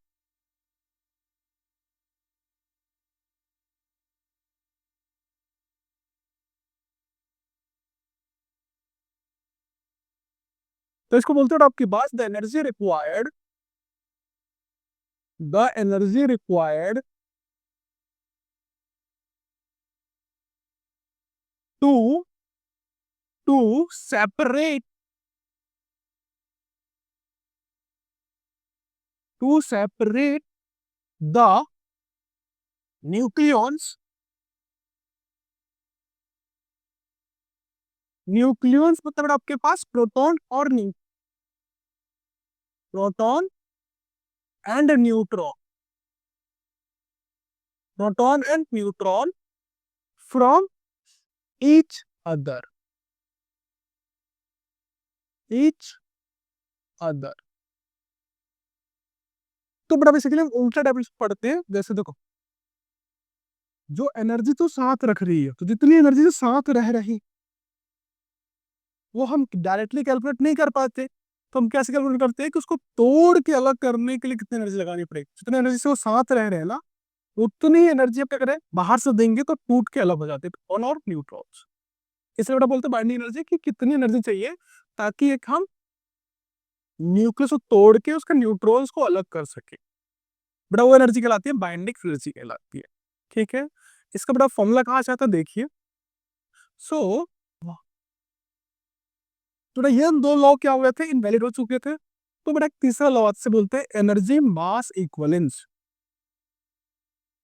तो इसको बोलते हैं आपकी बात, the energy required to to separate to separate the nucleons nucleons मतलब आपके पास प्रोटॉन और proton and neutron, proton and neutron from each other, each other. तो बड़ा बेसिकली हम उल्टा टाइप पढ़ते हैं, जैसे देखो जो एनर्जी तो साथ रख रही है, तो जितनी एनर्जी तो साथ रह रही, वो हम डायरेक्टली कैलकुलेट नहीं कर पाते, तो हम कैसे कैलकुलेट करते हैं कि उसको तोड़ के अलग करने के लिए कितनी एनर्जी लगानी पड़ेगी। जितनी एनर्जी से वो साथ रह रहे हैं ना, उतनी एनर्जी आप क्या करें, बाहर से देंगे तो टूट के अलग हो जाते हैं प्रोटॉन और न्यूट्रॉन्स। इसलिए बेटा बोलते हैं बाइंडिंग एनर्जी की कितनी एनर्जी चाहिए ताकि एक हम न्यूक्लियस को तोड़ के उसके न्यूट्रॉन्स को अलग कर सके। बेटा वो एनर्जी कहलाती है बाइंडिंग एनर्जी कहलाती है। ठीक है, इसका बेटा फॉर्मूला कहाँ से आता है देखिए। सो तो बेटा ये दो लॉ क्या हुए थे, इनवैलिड हो चुके थे। तो बेटा एक तीसरा लॉ से बोलते हैं एनर्जी मास इक्वलेंस,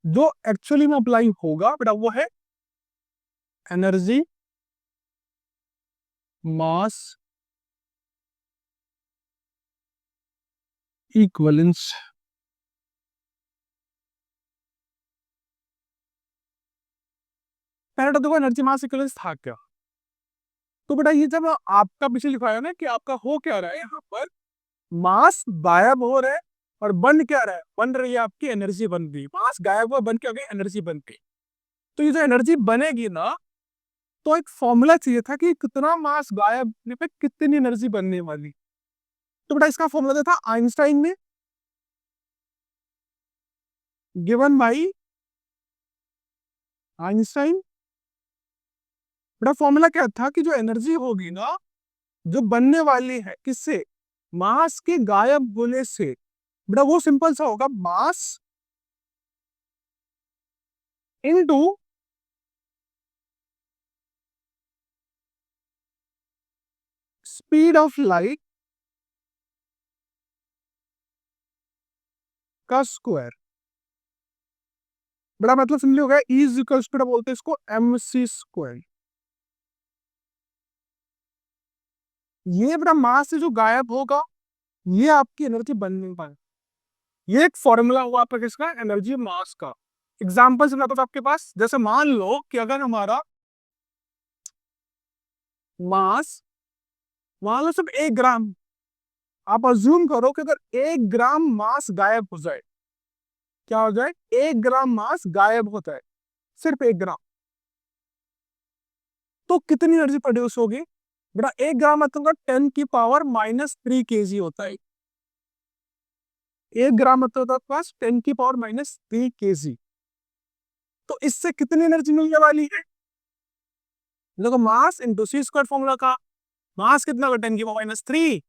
जो एक्चुअली में अप्लाई होगा बेटा वो है एनर्जी मास इक्वलेंस। पहले तो देखो एनर्जी मास इक्वलेंस था क्या। तो बेटा ये जब आपका पीछे लिखा है ना कि आपका हो क्या रहा है यहाँ पर, मास गायब हो रहा है और बन क्या रहा है, बन रही है आपकी एनर्जी, बन रही मास गायब हुआ, बन के आ गई एनर्जी बन गई। तो ये जो एनर्जी बनेगी ना, तो एक फॉर्मूला चाहिए था कि कितना मास गायब होने पे कितनी एनर्जी बनने वाली। तो बेटा इसका फॉर्मूला दिया था आइंस्टाइन ने, गिवन बाई आइंस्टाइन। बेटा फॉर्मूला क्या था कि जो एनर्जी होगी ना, जो बनने वाली है किससे, मास के गायब होने से, बेटा वो सिंपल सा होगा, mass into speed of light का स्क्वायर। बड़ा मतलब समझ लिया होगा, इज इक्वल्स टू बोलते हैं इसको एम सी स्क्वायर। ये बड़ा मास से जो गायब होगा, ये आपकी एनर्जी बन नहीं पाए। ये एक फॉर्मूला हुआ आपका किसका, एनर्जी मास का। एग्जांपल से बताता हूं आपके पास, जैसे मान लो कि अगर हमारा मास, मान लो सिर्फ 1 ग्राम, आप अज्यूम करो कि अगर 1 ग्राम मास गायब हो जाए, क्या हो जाए, 1 ग्राम मास गायब होता है, सिर्फ 1 ग्राम, तो कितनी एनर्जी प्रोड्यूस होगी। बेटा 1 ग्राम मतलब 10 की पावर -3 kg होता है। 1 ग्राम मतलब आपके पास 10 की पावर -3 kg। तो इससे कितनी एनर्जी मिलने वाली है, देखो मास इंटू सी स्क्वायर फॉर्मूला का, मास कितना होगा 10 की पावर -3,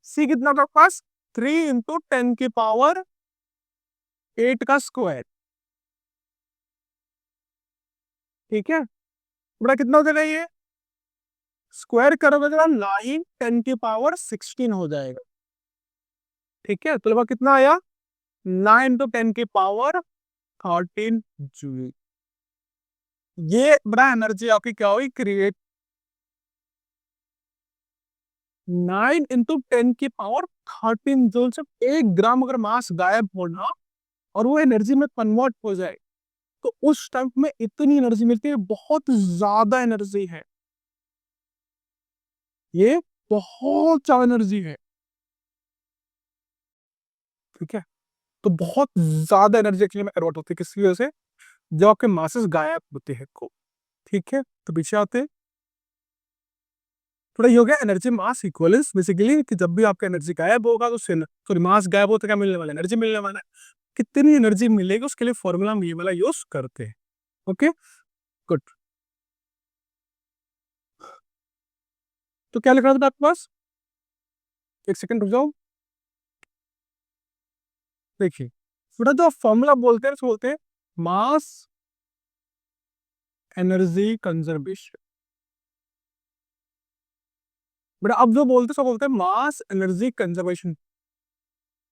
सी कितना होगा आपके पास 3 × 10 की पावर 8 का स्क्वायर। ठीक है, बड़ा कितना हो जाएगा ये, स्क्वायर करोगे तो 9 × 10 की पावर 16 हो जाएगा। ठीक है, तो लगभग कितना आया, 9 × 10 की पावर 13 जूल। ये बड़ा एनर्जी आपकी क्या हुई क्रिएट, 9 × 10 की पावर 13 जूल। से 1 ग्राम अगर मास गायब होना और वो एनर्जी में कन्वर्ट हो जाए, तो उस टाइम में इतनी एनर्जी मिलती है, बहुत ज्यादा एनर्जी है ये, बहुत ज्यादा एनर्जी है। ठीक है, तो बहुत ज्यादा एनर्जी एक्चुअली में कन्वर्ट होती है किसकी वजह से, जब आपके मासेस गायब होते हैं को, ठीक है। तो पीछे आते हैं, थोड़ा ये हो गया एनर्जी मास इक्वल्स बेसिकली कि जब भी आपका एनर्जी गायब होगा तो सॉरी मास गायब हो तो क्या मिलने वाला है, एनर्जी मिलने वाला है। कितनी एनर्जी मिलेगी उसके लिए फॉर्मूला हम ये वाला यूज करते हैं। Okay, good. तो क्या लिख रहा था आपके पास, एक सेकंड रुक जाओ। देखिए बेटा जो फॉर्मूला बोलते हैं उसको बोलते हैं मास एनर्जी कंजर्वेशन। बेटा अब जो बोलते हैं उसको बोलते हैं मास एनर्जी कंजर्वेशन।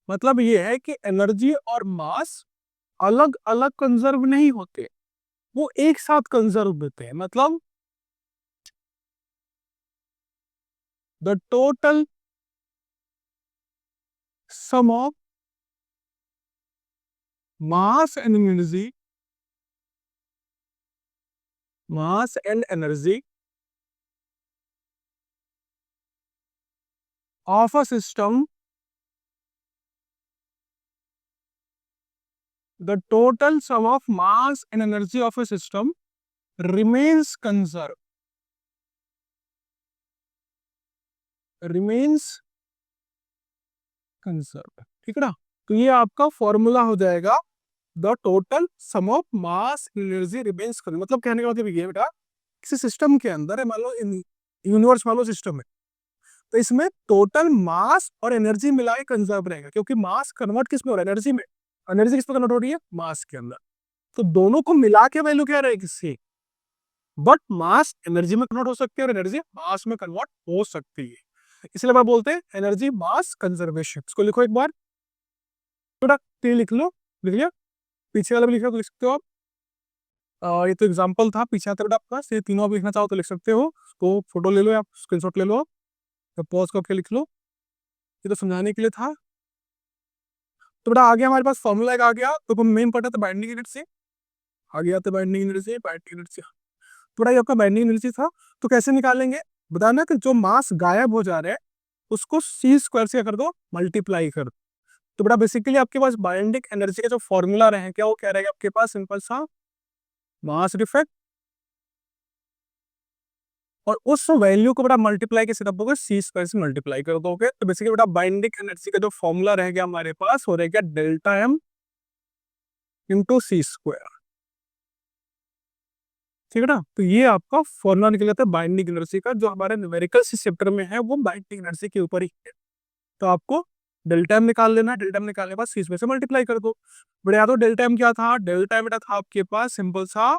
मतलब ये है कि एनर्जी और मास अलग अलग कंजर्व नहीं होते, वो एक साथ कंजर्व होते हैं। मतलब the total sum of mass and energy, mass and energy of a system, the total sum of mass and energy of a system remains conserved, remains conserved, ठीक है ना। तो ये आपका फॉर्मूला हो जाएगा the total sum of mass energy remains conserve. मतलब कहने का मतलब ये है बेटा, किसी सिस्टम के अंदर है, मान लो यूनिवर्स मान लो सिस्टम है, तो इसमें टोटल मास और एनर्जी मिला के कंजर्व रहेगा, क्योंकि मास कन्वर्ट किस में हो रहा है, एनर्जी में। एनर्जी किस में कन्वर्ट हो रही है, मास के अंदर। तो दोनों को मिला के वैल्यू क्या रहेगी सेम, बट मास एनर्जी में कन्वर्ट हो सकती है और एनर्जी मास में कन्वर्ट हो सकती है। इसलिए मैं बोलते हैं एनर्जी मास कंजर्वेशन। इसको लिखो एक बार, थोड़ा तीन लिख लो, लिख लिया। पीछे वाला भी लिखा तो लिख सकते हो आप। ये तो एग्जांपल था, पीछे आता बेटा आपका, ये तीनों आप लिखना चाहो तो लिख सकते हो। उसको फोटो ले लो या स्क्रीनशॉट ले लो, तो पॉज करके लिख लो। ये तो समझाने के लिए था। तो बेटा आ गया हमारे पास फॉर्मूला एक आ गया, तो मेन पता था बाइंडिंग एनर्जी आ गया, तो बाइंडिंग एनर्जी, बाइंडिंग एनर्जी थोड़ा ये आपका बाइंडिंग एनर्जी था। तो कैसे निकालेंगे, बताना कि जो मास गायब हो जा रहा है उसको सी स्क्वायर से कर दो, मल्टीप्लाई कर दो। तो बेटा बेसिकली आपके पास बाइंडिंग एनर्जी का जो फॉर्मूला रहे क्या, वो क्या रहेगा आपके पास, सिंपल सा मास डिफेक्ट, और उस वैल्यू को बेटा मल्टीप्लाई कैसे रखोगे, सी स्क्वायर से मल्टीप्लाई कर दोगे। तो बेसिकली बेटा बाइंडिंग एनर्जी का जो फॉर्मूला रह गया हमारे पास, वो रह गया डेल्टा एम इंटू सी स्क्वायर, ठीक है ना। तो ये आपका फॉर्मूला निकल जाता है बाइंडिंग एनर्जी का, जो हमारे न्यूमेरिकल चैप्टर में है वो बाइंडिंग एनर्जी के ऊपर ही है। तो आपको डेल्टा एम निकाल लेना है, डेल्टा एम निकालने के बाद सी में से मल्टीप्लाई कर दो। बट याद हो डेल्टा एम क्या था, डेल्टा एम बेटा था आपके पास सिंपल सा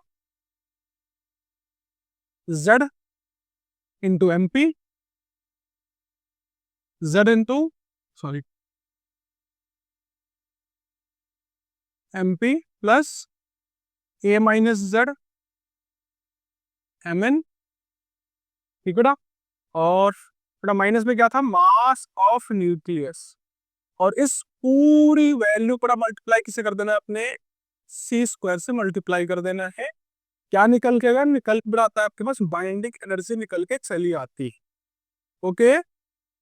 Z into M P, Z into sorry M P plus A minus Z M N, ठीक है ना। और बेटा माइनस में क्या था, मास ऑफ न्यूक्लियस। और इस पूरी वैल्यू पर मल्टीप्लाई किसे कर देना है, अपने सी स्क्वायर से मल्टीप्लाई कर देना है। क्या निकल के अगर निकल कर आता है आपके पास, बाइंडिंग एनर्जी निकल के चली आती है। ओके,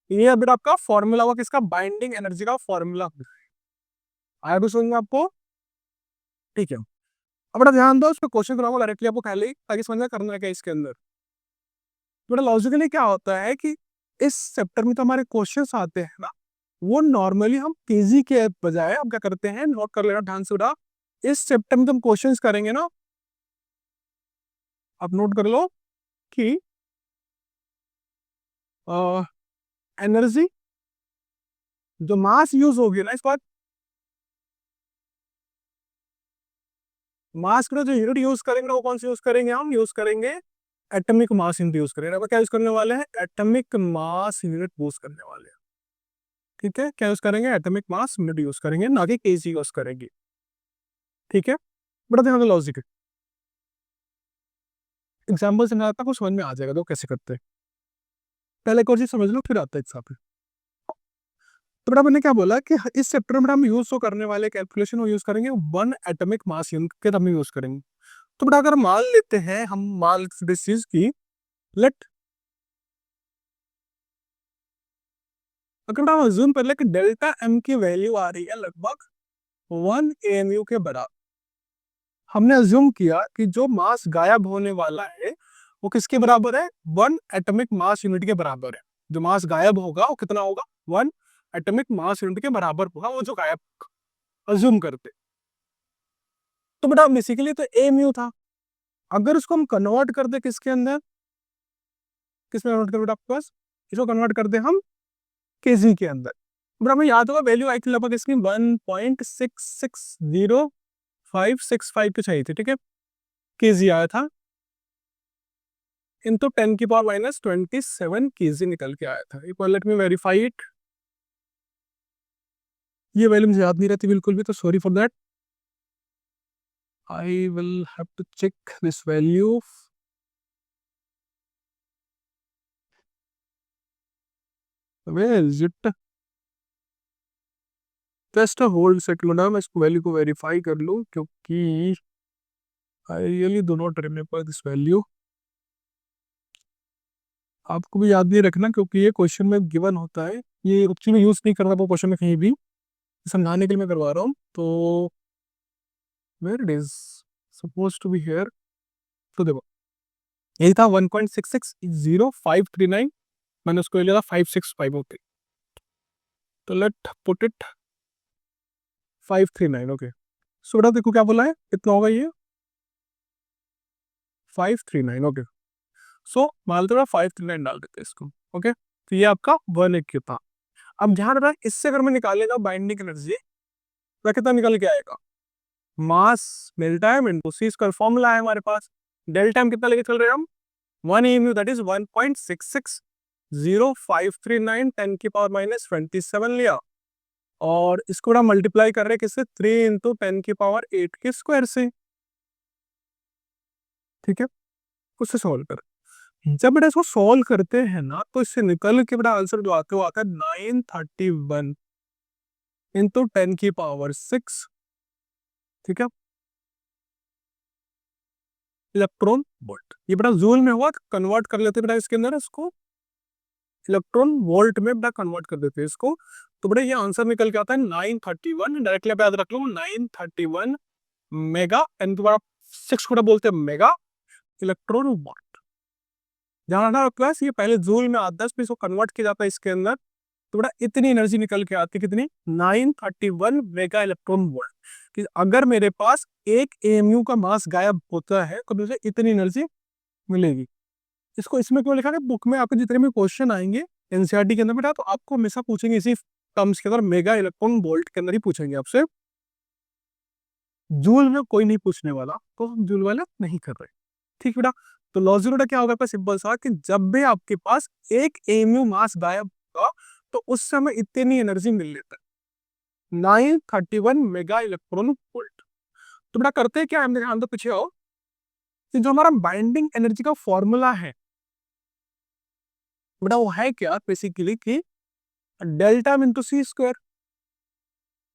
ये अभी आपका फॉर्मूला हुआ किसका, बाइंडिंग एनर्जी का फॉर्मूला। आया भी समझ में आपको, ठीक है। अब बड़ा ध्यान दो, उसको क्वेश्चन कराऊंगा डायरेक्टली आपको पहले ही, ताकि समझ में करना है क्या इसके अंदर। बड़ा लॉजिकली क्या होता है कि इस चैप्टर में तो हमारे क्वेश्चंस आते हैं ना, वो नॉर्मली हम केजी के बजाय हम क्या करते हैं, नोट कर लेना ध्यान से बेटा। इस चैप्टर में तुम क्वेश्चंस करेंगे ना, आप नोट कर लो कि एनर्जी जो मास यूज होगी ना इस बार, मास का जो यूनिट यूज करेंगे वो कौन सी यूज करेंगे, हम यूज करेंगे एटॉमिक मास यूनिट यूज करेंगे। अब क्या यूज करने वाले हैं, एटॉमिक मास यूनिट यूज करने वाले हैं, ठीक है। क्या यूज करेंगे, एटॉमिक मास यूनिट यूज करेंगे, ना कि केजी यूज करेंगे, ठीक है। बड़ा ध्यान लॉजिक है, एग्जाम्पल से आता कुछ समझ में आ जाएगा तो कैसे करते हैं। पहले एक और चीज समझ लो फिर आता है एग्जाम्पल। तो बेटा मैंने क्या बोला कि इस चैप्टर में हम यूज तो करने वाले कैलकुलेशन वो यूज करेंगे वन एटॉमिक मास यूनिट के, हम यूज करेंगे। तो बेटा अगर मान लेते हैं, हम मान लेते हैं इस चीज की, लेट अगर हम अज्यूम कर ले कि डेल्टा एम की वैल्यू आ रही है लगभग 1 AMU के बराबर, हमने अज्यूम किया कि जो मास गायब होने वाला है वो किसके बराबर है, 1 एटॉमिक मास यूनिट के बराबर है। जो मास गायब होगा वो कितना होगा, 1 एटॉमिक मास यूनिट के बराबर होगा वो जो गायब, अज्यूम करते। तो बेटा बेसिकली तो ए म्यू था, अगर उसको हम कन्वर्ट कर दे किसके अंदर, किस में कन्वर्ट कर बेटा आपके पास, इसको कन्वर्ट कर दे हम केजी के अंदर। बेटा हमें याद होगा वैल्यू आई थी लगभग इसकी 1.660565 की चाहिए थी, ठीक है, केजी आया था, इनटू 10⁻⁻27 केजी निकल के आया था। एक बार लेट मी वेरीफाई इट। ये वैल्यू मुझे याद नहीं रहती बिल्कुल भी, तो sorry for that. I will have to check this value. Where is it, just a hold second, मैं इसको वैल्यू को वेरीफाई कर लूं क्योंकि I really do not remember this value. आपको भी याद नहीं रखना क्योंकि ये क्वेश्चन में गिवन होता है, ये ऑप्शन में यूज नहीं करना वो क्वेश्चन में कहीं भी, समझाने के लिए मैं करवा रहा हूँ। तो where it is suppose to be here, तो देखो यही था 1.660539, मैंने उसको लिया था 565, ओके, तो लेट पुट इट 539, ओके। सो बेटा देखो क्या बोला है, कितना होगा ये 539, ओके। सो मान लो 539 डाल देते हैं इसको, ओके। तो ये आपका 1 एक था। अब ध्यान रखना, इससे अगर मैं निकालेगा बाइंडिंग एनर्जी तो कितना निकल के आएगा, mass delta am into C square, formula है हमारे पास। डेल्टा एम कितना लेके चल रहे हैं हम, 1 एमयू, दैट इज 1.660539 10⁻⁻27 लिया, और इसको बड़ा मल्टीप्लाई कर रहे हैं किससे, 3 इंटू 10⁸ के स्क्वायर से, ठीक है। उससे सॉल्व कर, जब बेटा इसको सॉल्व करते हैं ना तो इससे निकल के बेटा आंसर जो आता है वो आता है 931 इंटू 10⁶, ठीक है, इलेक्ट्रॉन वोल्ट। ये बेटा जूल में हुआ, कन्वर्ट कर लेते बेटा इसके अंदर, इसको इलेक्ट्रॉन वोल्ट में बेटा कन्वर्ट कर देते हैं इसको। तो बेटा ये आंसर निकल के आता है 931, डायरेक्टली आप याद रख लो 931 मेगा, एन दोबारा 6 को बोलते हैं मेगा इलेक्ट्रॉन वोल्ट। ध्यान रखना क्लास, ये पहले जूल में आता है, फिर इसको कन्वर्ट किया जाता है इसके अंदर, तो बेटा इतनी एनर्जी निकल के आती है, कितनी, 931 मेगा इलेक्ट्रॉन वोल्ट। कि अगर मेरे पास एक एएमयू का मास गायब होता है तो मुझे इतनी एनर्जी मिलेगी। इसको इसमें क्यों लिखा है, बुक में आपके जितने भी क्वेश्चन आएंगे एनसीईआरटी के अंदर बेटा, तो आपको हमेशा पूछेंगे इसी टर्म्स के अंदर, मेगा इलेक्ट्रॉन वोल्ट के अंदर ही पूछेंगे आपसे, जूल में कोई नहीं पूछने वाला, तो हम जूल वाला नहीं कर रहे, ठीक बेटा। तो लॉजिक बेटा क्या होगा, सिंपल सा, कि जब भी आपके पास एक एएमयू मास गायब होगा तो उस समय इतनी एनर्जी मिल लेता है, 931 मेगा इलेक्ट्रॉन वोल्ट। तो बेटा करते हैं क्या, हमने ध्यान दो पीछे आओ, कि जो हमारा बाइंडिंग एनर्जी का फॉर्मूला है बेटा वो है क्या, बेसिकली कि डेल्टा इंटू सी स्क्वायर,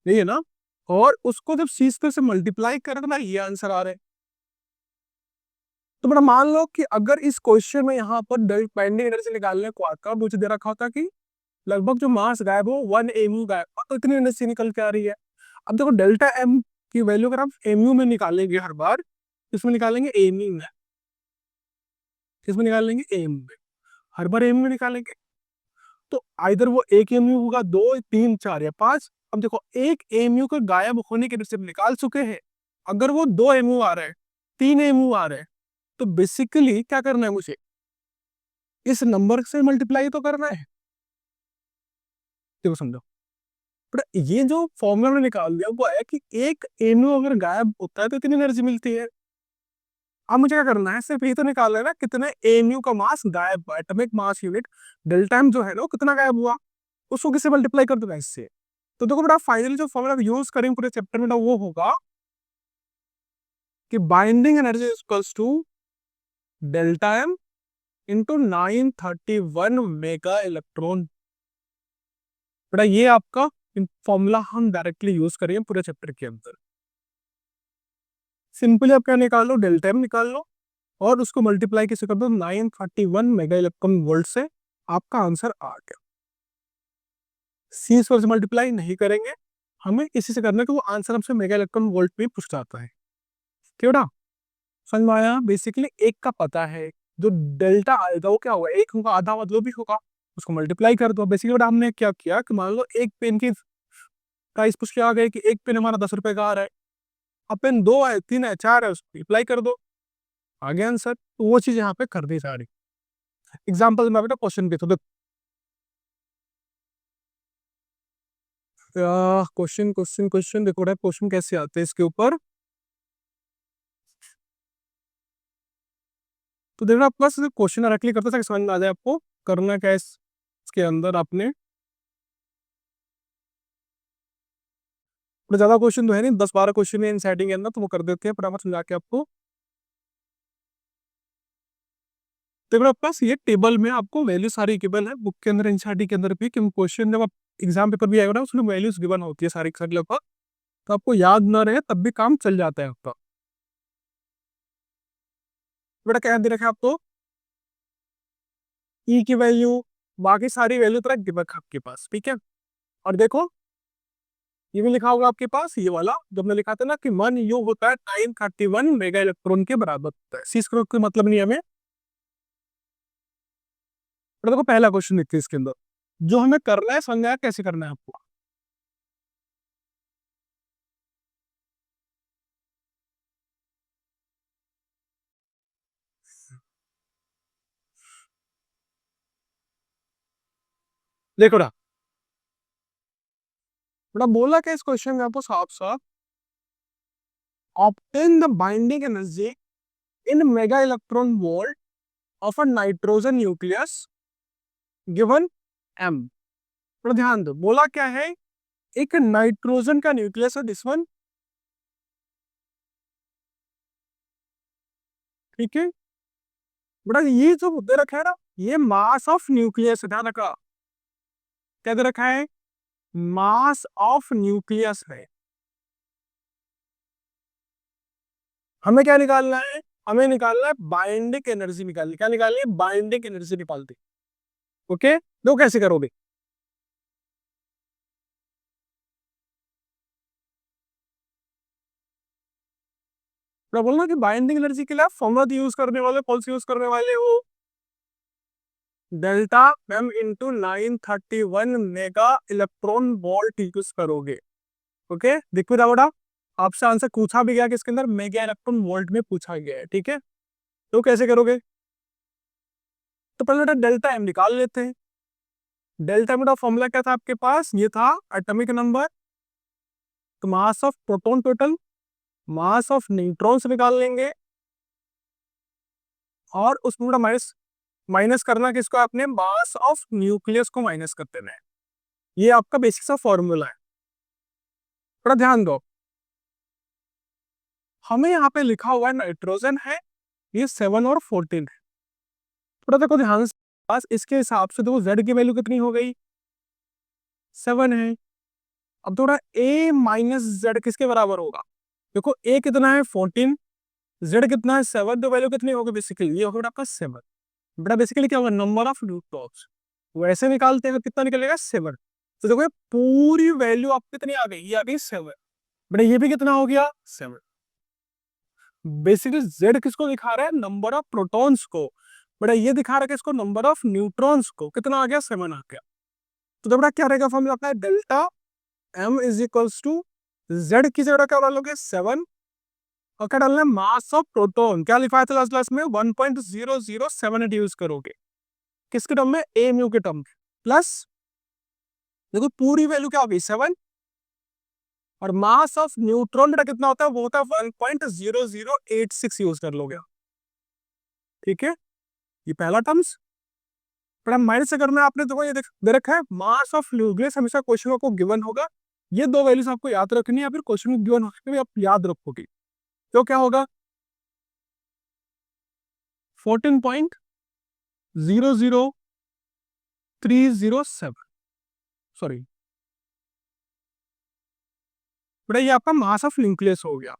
यही है ना, और उसको जब सी स्क्वायर से मल्टीप्लाई करें तो ना ये आंसर आ रहा है। तो बेटा मान लो कि अगर इस क्वेश्चन में यहाँ पर बाइंडिंग एनर्जी निकालने को आता, मुझे दे रखा होता कि लगभग जो मास गायब हो 1 एमयू गायब, तो इतनी एनर्जी निकल के आ रही है। अब देखो डेल्टा एम की वैल्यू अगर आप एमयू में निकालेंगे हर बार, इसमें निकालेंगे एमयू में, इसमें निकालेंगे एम में, हर बार एम में निकालेंगे, तो आइधर वो 1 एमयू होगा, 2 3 4 या 5। अब देखो 1 एमयू के गायब होने के रिसिप्ट निकाल चुके हैं, अगर वो 2 एमयू आ रहा है, 3 एमयू आ रहा है, तो बेसिकली क्या करना है मुझे, इस नंबर से मल्टीप्लाई तो करना है। देखो समझो, पर ये जो फॉर्मूला में निकाल दिया वो है कि 1 एमयू अगर गायब होता है तो इतनी एनर्जी मिलती है। अब मुझे क्या करना है, सिर्फ ये तो निकालना है ना कितने एमयू का मास गायब हुआ, atomic mass unit delta M जो है ना वो कितना गायब हुआ, उसको किससे मल्टीप्लाई कर दूंगा, इससे। तो देखो बेटा फाइनली जो फॉर्मूला यूज करेंगे पूरे चैप्टर में वो होगा कि binding energy equals to delta M into 931 mega electron. बेटा ये आपका फॉर्मूला हम डायरेक्टली यूज करेंगे पूरे चैप्टर के अंदर। सिंपली आप क्या निकाल लो, डेल्टा एम निकाल लो और उसको मल्टीप्लाई किसे कर दो 931 मेगा इलेक्ट्रॉन वोल्ट से, आपका आंसर आ गया। सी स्क्वायर से मल्टीप्लाई नहीं करेंगे, हमें इसी से करना है कि वो आंसर हमसे मेगा इलेक्ट्रॉन वोल्ट में पूछ जाता है। क्यों ना? समझ में आया? बेसिकली एक का पता है, जो डेल्टा आएगा वो क्या होगा, एक होगा, आधा मतलब भी होगा, उसको मल्टीप्लाई कर दो। बेसिकली बट हमने क्या किया कि मान लो एक पेन की प्राइस पूछ के आ गए कि एक पेन हमारा 10 रुपए का आ रहा है, अब पेन 2 है, 3 है, 4 है, उसको अप्लाई कर दो, आ गया आंसर। तो वो चीज यहाँ पे कर दी जा रही। एग्जाम्पल में बेटा क्वेश्चन भी तो क्वेश्चन क्वेश्चन क्वेश्चन देखो बेटा, क्वेश्चन कैसे आते हैं इसके ऊपर। तो देखो आपके पास क्वेश्चन डायरेक्टली करते थे, समझ में आ जाए आपको करना क्या है इसके अंदर। आपने ज्यादा क्वेश्चन तो है नहीं, 10-12 क्वेश्चन है इन सेटिंग के अंदर, तो वो कर देते हैं फटाफट समझा के आपको। देखो आपके पास ये टेबल में आपको वैल्यू सारी गिवन है बुक के अंदर, एनसीईआरटी के अंदर भी, कि क्वेश्चन जब आप एग्जाम पेपर भी आएगा ना उसमें वैल्यूज गिवन होती है सारी की सारी लगभग, तो आपको याद ना रहे तब भी काम चल जाता है आपका। बेटा क्या दे रखा है आपको, ई की वैल्यू, बाकी सारी वैल्यू तरह गिवन है आपके पास, ठीक है। और देखो ये भी लिखा होगा आपके पास, ये वाला जब हमने लिखा था ना कि 1 U होता है 931 मेगा इलेक्ट्रॉन के बराबर होता है। सी स्क्वायर का मतलब नहीं है हमें। तो देखो पहला क्वेश्चन देखते हैं इसके अंदर, जो हमें करना है समझ आया कैसे करना है आपको। देखो ना, बड़ा बोला क्या इस क्वेश्चन में आपको साफ साफ, obtain the binding energy in mega electron volt of a nitrogen nucleus given M. थोड़ा ध्यान दो, बोला क्या है, एक नाइट्रोजन का न्यूक्लियस है दिस वन, ठीक है। बड़ा ये जो दे रखा है ना, ये मास ऑफ न्यूक्लियस, ध्यान रखा, क्या दे रखा है, मास ऑफ न्यूक्लियस है। हमें क्या निकालना है, हमें निकालना है बाइंडिंग एनर्जी निकालनी, क्या निकालनी है, बाइंडिंग एनर्जी निकालती। ओके, तो कैसे करोगे, मैं बोलना कि बाइंडिंग एनर्जी के लिए आप फॉर्मूला यूज करने वाले, कौन सी यूज करने वाले हो, delta M into 931 mega electron volt use करोगे। ओके, दिख भी रहा बड़ा, आपसे आंसर पूछा भी गया कि इसके अंदर मेगा इलेक्ट्रॉन वोल्ट में पूछा गया है, ठीक है। तो कैसे करोगे, तो पहले बेटा डेल्टा एम निकाल लेते हैं। डेल्टा एम का फॉर्मूला क्या था आपके पास, ये था एटॉमिक नंबर, तो mass of proton total, mass of neutrons निकाल लेंगे, और उसमें माइनस माइनस करना किसको, आपने मास ऑफ न्यूक्लियस को माइनस कर देना है। ये आपका बेसिक सा फॉर्मूला है, थोड़ा ध्यान दो। हमें यहाँ पे लिखा हुआ है नाइट्रोजन है, ये 7 और 14 है। थोड़ा देखो ध्यान से पास, इसके हिसाब से देखो जेड की वैल्यू कितनी हो गई, 7 है। अब थोड़ा ए माइनस जेड किसके बराबर होगा, देखो ए कितना है 14, जेड कितना है 7, तो वैल्यू कितनी होगी, बेसिकली ये होगा आपका 7। बेटा बेसिकली क्या होगा, नंबर ऑफ न्यूट्रॉन्स, वैसे निकालते हैं कितना निकलेगा 7। तो देखो ये पूरी वैल्यू आपको कितनी आ गई, ये आ गई 7। बेटा ये भी कितना हो गया 7। बेसिकली जेड किसको दिखा रहा है, नंबर ऑफ प्रोटॉन्स को, बेटा ये दिखा रहा है किसको, नंबर ऑफ न्यूट्रॉन्स को, कितना आ गया 7 आ गया। तो बेटा क्या रहेगा फॉर्मूला आपका, delta M is equals to, Z की जगह क्या डालोगे 7, और क्या डालना है, मास ऑफ प्रोटॉन, क्या लिखा था लास्ट क्लास में 1.007 यूज करोगे, किसके टर्म में, ए म्यू के टर्म में, प्लस देखो पूरी वैल्यू क्या होगी 7, और मास ऑफ न्यूट्रॉन बेटा कितना होता है, वो होता है 1.0086 यूज कर लोगे, ठीक है। ये पहला टर्म्स, पर हम माइनस से करना है, आपने देखो ये दे रखा है मास ऑफ न्यूक्लियस, हमेशा क्वेश्चन को गिवन होगा, ये दो वैल्यूज आपको याद रखनी है, या फिर क्वेश्चन को गिवन होगा भी आप याद रखोगे, तो क्या होगा 14.00307, सॉरी बेटा ये आपका मास ऑफ न्यूक्लियस हो गया।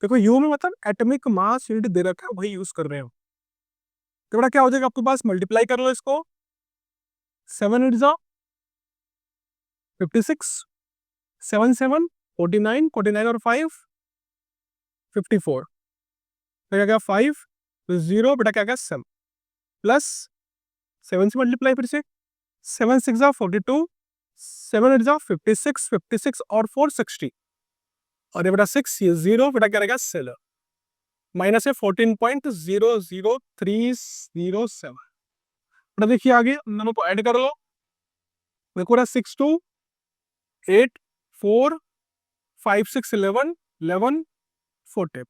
देखो यू में मतलब एटॉमिक मास यूनिट दे रखा है, वही यूज कर रहे हो। तो बेटा क्या हो जाएगा आपके पास, मल्टीप्लाई कर लो इसको, 7 8 56, 7 7 49, 49 और 5 54, क्या गया 5 0 बेटा क्या गया 7 प्लस 7 से मल्टीप्लाई फिर से 7 6 जा 42 7 8 जा 56 56 और 4 60 और ये बेटा 6 ये 0 बेटा क्या रहेगा 7 माइनस है 14.00307 बेटा देखिए आगे इन दोनों को ऐड कर लो देखो बेटा 6 2 8 4 5 6 11 11 40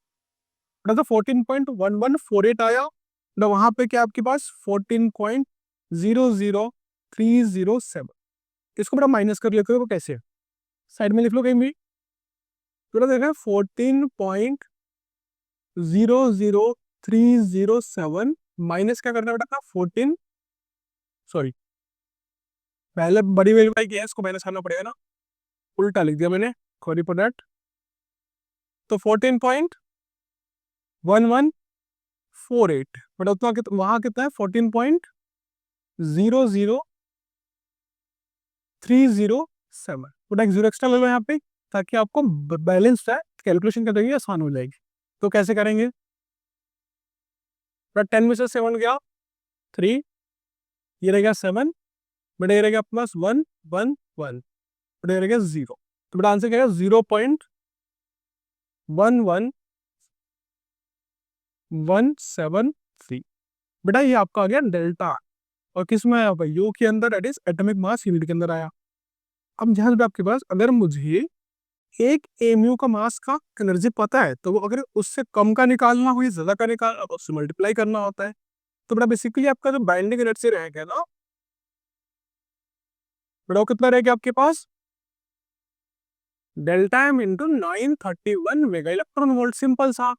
बेटा तो 14.1148 आया ना वहां पे क्या आपके पास 14.00307 इसको बेटा माइनस कर लेते हो कैसे साइड में लिख लो कहीं भी तो बेटा देखा 14.00307 माइनस क्या करना है बेटा 14 सॉरी पहले बड़ी वेरीफाई किया है इसको माइनस करना पड़ेगा ना उल्टा लिख दिया मैंने सॉरी फॉर दैट तो 14.1148 बेटा उतना वहां कितना है 14.00307 बेटा एक जीरो एक्स्ट्रा ले लो यहाँ पे ताकि आपको बैलेंस है कैलकुलेशन करने की आसान हो जाएगी तो कैसे करेंगे बेटा 10 में से 7 गया 3 ये रहेगा 7 बेटा ये रहेगा प्लस 1 1 1 बेटा ये रहेगा 0 तो बेटा आंसर क्या है 0.11173 बेटा ये आपका आ गया डेल्टा और किस में आया भाई यू के अंदर that is atomic mass unit के अंदर आया अब ध्यान रखो आपके पास अगर मुझे एक एमयू का मास का एनर्जी पता है तो वो अगर उससे कम का निकालना हो या ज्यादा का निकालना तो उससे मल्टीप्लाई करना होता है तो बेटा बेसिकली आपका जो बाइंडिंग एनर्जी रहेगा ना बेटा वो कितना रहेगा आपके पास delta M into 931 mega electron volt simple सा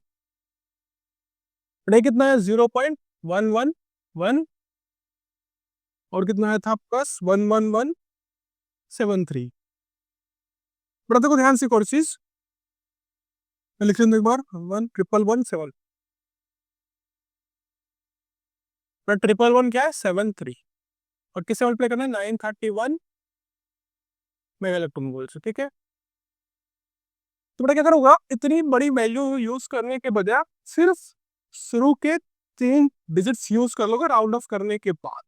बेटा कितना है 0.111 और कितना है था आपका 11173 बेटा देखो ध्यान से और चीज मैं लिख एक बार 11117 बेटा 111 क्या है 73 और किससे मल्टीप्लाई करना है 931 मेगा इलेक्ट्रॉन वोल्ट से ठीक है तो बेटा क्या करूंगा इतनी बड़ी वैल्यू यूज करने के बजाय सिर्फ शुरू के 3 डिजिट्स यूज कर लोगे राउंड ऑफ करने के बाद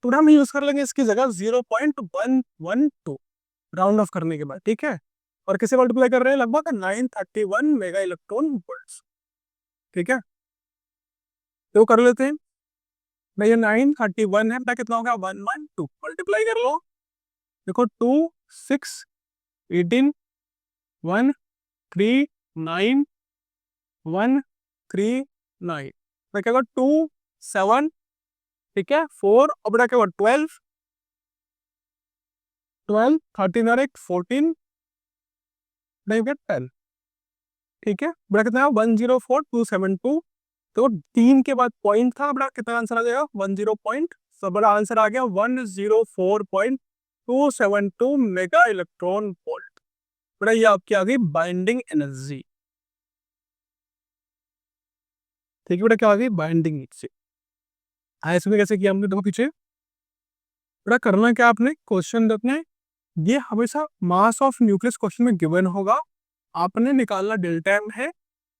तो हम यूज कर लेंगे इसकी जगह 0.112 राउंड ऑफ करने के बाद ठीक है और किसे मल्टीप्लाई कर रहे हैं लगभग 931 मेगा इलेक्ट्रॉन वोल्ट ठीक है तो कर लेते हैं भाई ये 931 है बेटा कितना होगा 112 मल्टीप्लाई कर लो देखो 2 6 18 1 3 9 1 3 9 क्या होगा 2 7 ठीक है 4 और बेटा क्या होगा 12 12 13 और 1 14 नहीं 10 ठीक है बेटा कितना है 104272 तो 3 के बाद पॉइंट था बड़ा कितना आंसर आ जाएगा 10 पॉइंट तो बड़ा आंसर आ गया 104.272 मेगा इलेक्ट्रॉन वोल्ट बड़ा ये आपकी आ गई बाइंडिंग एनर्जी ठीक है बेटा क्या आ गई बाइंडिंग एनर्जी इसमें कैसे किया हमने देखो पीछे बेटा करना क्या आपने क्वेश्चन रखना है ये हमेशा मास ऑफ न्यूक्लियस क्वेश्चन में गिवन होगा आपने निकालना डेल्टा एम है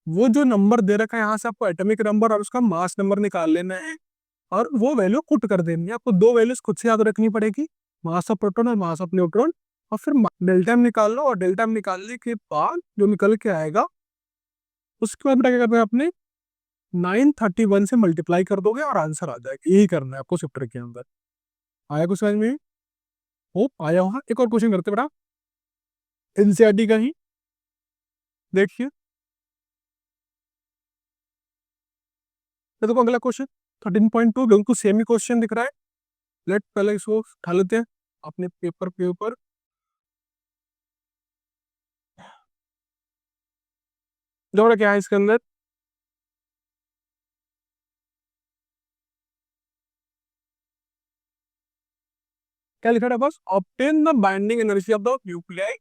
वो जो नंबर दे रखा है यहाँ से आपको एटॉमिक नंबर और उसका मास नंबर निकाल लेना है और वो वैल्यू पुट कर देनी है आपको दो वैल्यूज खुद से याद रखनी पड़ेगी मास ऑफ प्रोटॉन और मास ऑफ न्यूट्रॉन और फिर डेल्टा एम निकाल लो और डेल्टा एम निकालने के बाद जो निकल के आएगा उसके बाद बेटा क्या करना है आपने 931 से मल्टीप्लाई कर दोगे और आंसर आ जाएगा यही करना है आपको चैप्टर के अंदर आया कुछ समझ में हो आया वहां एक और क्वेश्चन करते बेटा एनसीईआरटी का ही देखिए देखो अगला क्वेश्चन 13.2 बिल्कुल सेम ही क्वेश्चन दिख रहा है लेट पहले इसको उठा लेते हैं अपने पेपर के ऊपर जो क्या है इसके अंदर क्या लिखा है बस obtain the binding energy of the nuclei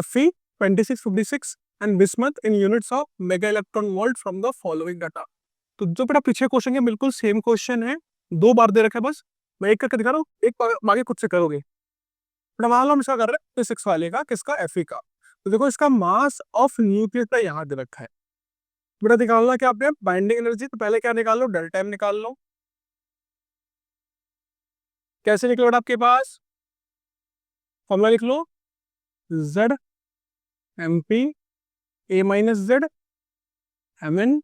Fe 2656 and bismuth in units of mega electron volt from the following data तो जो बेटा पीछे क्वेश्चन है बिल्कुल सेम क्वेश्चन है 2 बार दे रखा है बस मैं एक करके दिखा रहा हूँ एक आगे खुद से करोगे बेटा मान लो हम इसका कर रहे हैं फिजिक्स वाले का किसका Fe का तो देखो इसका मास ऑफ न्यूक्लियस का यहाँ दे रखा है बेटा निकालना क्या आपने बाइंडिंग एनर्जी, तो पहले क्या निकाल लो, डेल्टा एम निकाल लो। कैसे निकलो बेटा आपके पास, फॉर्मूला लिख लो, Z M P A minus Z M N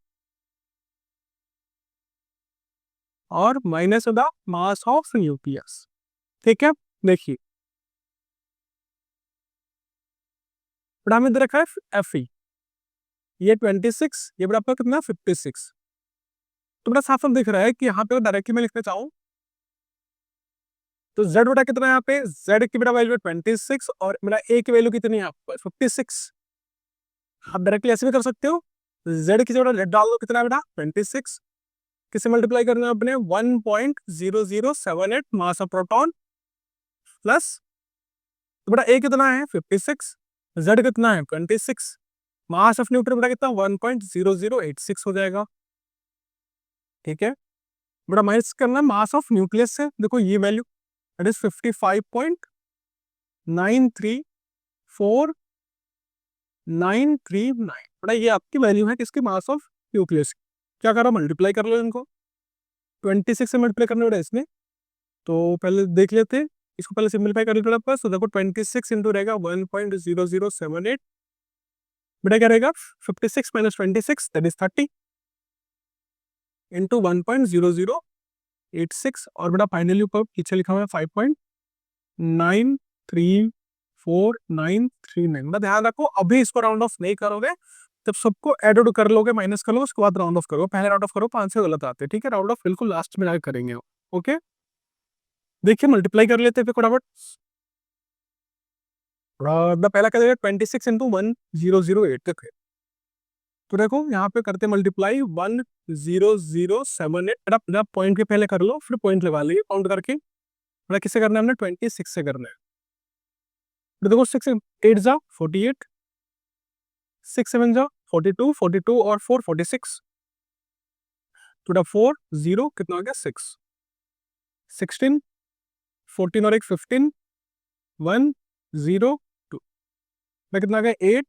और minus the mass of nucleus. ठीक है, देखिए बेटा हमें दे रखा है एफ ई, ये 26, ये बेटा आपका कितना 56। तो बेटा साफ साफ दिख रहा है कि यहाँ पे डायरेक्टली मैं लिखना चाहूँ तो z बेटा कितना है यहाँ पे, z की बेटा वैल्यू है 26 और मेरा a की वैल्यू कितनी है आपको 56। आप डायरेक्टली ऐसे भी कर सकते हो, z की जगह डाल दो, कितना है बेटा 26, किसे मल्टीप्लाई करना है अपने 1.0078 मास ऑफ प्रोटॉन प्लस, तो बेटा a कितना है 56, z कितना है 26, मास ऑफ न्यूट्रॉन बेटा कितना 1.0086 हो जाएगा। ठीक है बेटा, माइनस करना है मास ऑफ न्यूक्लियस से, देखो ये वैल्यू दैट इज 55.934939, बेटा ये आपकी वैल्यू है किसकी, मास ऑफ न्यूक्लियस। क्या करो मल्टीप्लाई कर लो इनको, 26 से मल्टीप्लाई करना बेटा इसमें, तो पहले देख लेते हैं इसको, पहले सिंपलीफाई कर लेते हैं, तो देखो 26 इंटू रहेगा 1.0078, बेटा क्या रहेगा 56 माइनस 26 दैट इज 30 इंटू 1.0086 और बेटा फाइनली ऊपर पीछे लिखा हुआ है 5.93499। बेटा ध्यान रखो अभी इसको राउंड ऑफ नहीं करोगे, जब सबको एड आउट कर लोगे, माइनस कर लो, उसके बाद राउंड ऑफ करो, पहले राउंड ऑफ करो 5 से गलत आते हैं। ठीक है, राउंड ऑफ बिल्कुल लास्ट में जाकर करेंगे। ओके देखिए मल्टीप्लाई कर लेते हैं फटाफट, पहला क्या देगा 26 इंटू 1008 तक है, तो देखो यहाँ पे करते मल्टीप्लाई 10078, बेटा पॉइंट के पहले कर लो फिर पॉइंट लगा लीजिए काउंट करके, बेटा किससे करना है हमने 26 से करना है, तो देखो 6 8 जा 48, 6 7 जा 42, 42 और 4 46, तो बेटा 4 0 कितना हो गया 6, 16 14 और एक 15 1 0 2, मैं कितना आ गया 8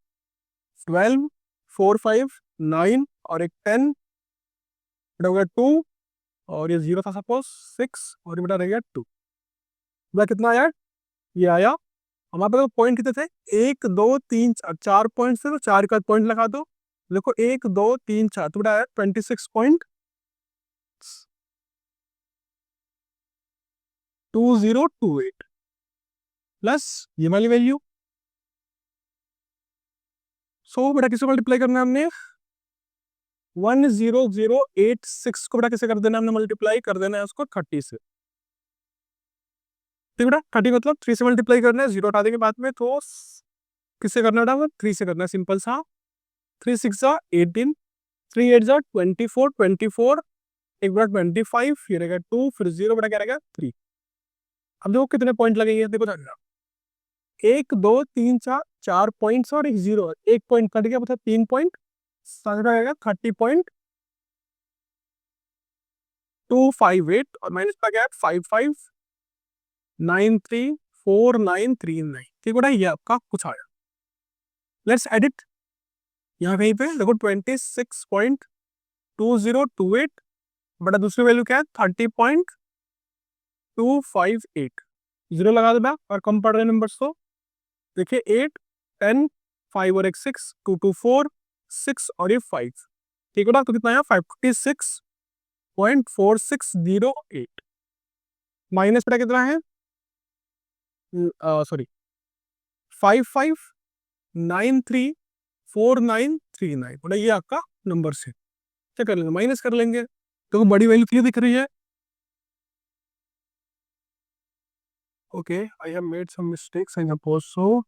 12 4 5 9 और एक 10, बेटा हो गया 2 और ये 0 था सपोज 6 और ये बेटा रह गया 2, बेटा कितना आया, ये आया। हमारे पास पॉइंट कितने थे, 1 2 3 4 पॉइंट थे, तो 4 का पॉइंट लगा दो, देखो 1 2 3 4, तो बेटा आया 26.2028 प्लस ये वाली वैल्यू। सो बेटा किसको मल्टीप्लाई करना है हमने, 10086 को बेटा किसे कर देना हमने मल्टीप्लाई कर देना है उसको 30 से। ठीक बेटा 30 मतलब 3 से मल्टीप्लाई करना है, 0 हटा देंगे बाद में, तो किससे करना है बेटा 3 से करना है, सिंपल सा 3 6 जा 18, 3 8 जा 24, 24 एक बेटा 25, ये रहेगा 2 फिर 0 बेटा क्या रहेगा 3। अब देखो कितने पॉइंट लगेंगे, देखो जाना 1 2 3 4 4 पॉइंट्स और एक 0, एक पॉइंट कट गया, मतलब 3 पॉइंट, साथ रहेगा 30.258 और माइनस का गया 55934939। ठीक बेटा ये आपका कुछ आया, लेट्स एडिट यहाँ कहीं पे देखो 26.2028, बेटा दूसरी वैल्यू क्या है 30.258, 0 लगा दो और कम पड़ रहे नंबर्स को, देखिए 8 10 5 और एक 6 2 2 4 6 और ये 5। ठीक है ना, तो कितना आया 56.4608 माइनस बेटा कितना है, सॉरी 55934939, बोला ये आपका नंबर से क्या कर लेंगे, माइनस कर लेंगे, तो बड़ी वैल्यू क्लियर दिख रही है। Okay I have made some mistakes I suppose so,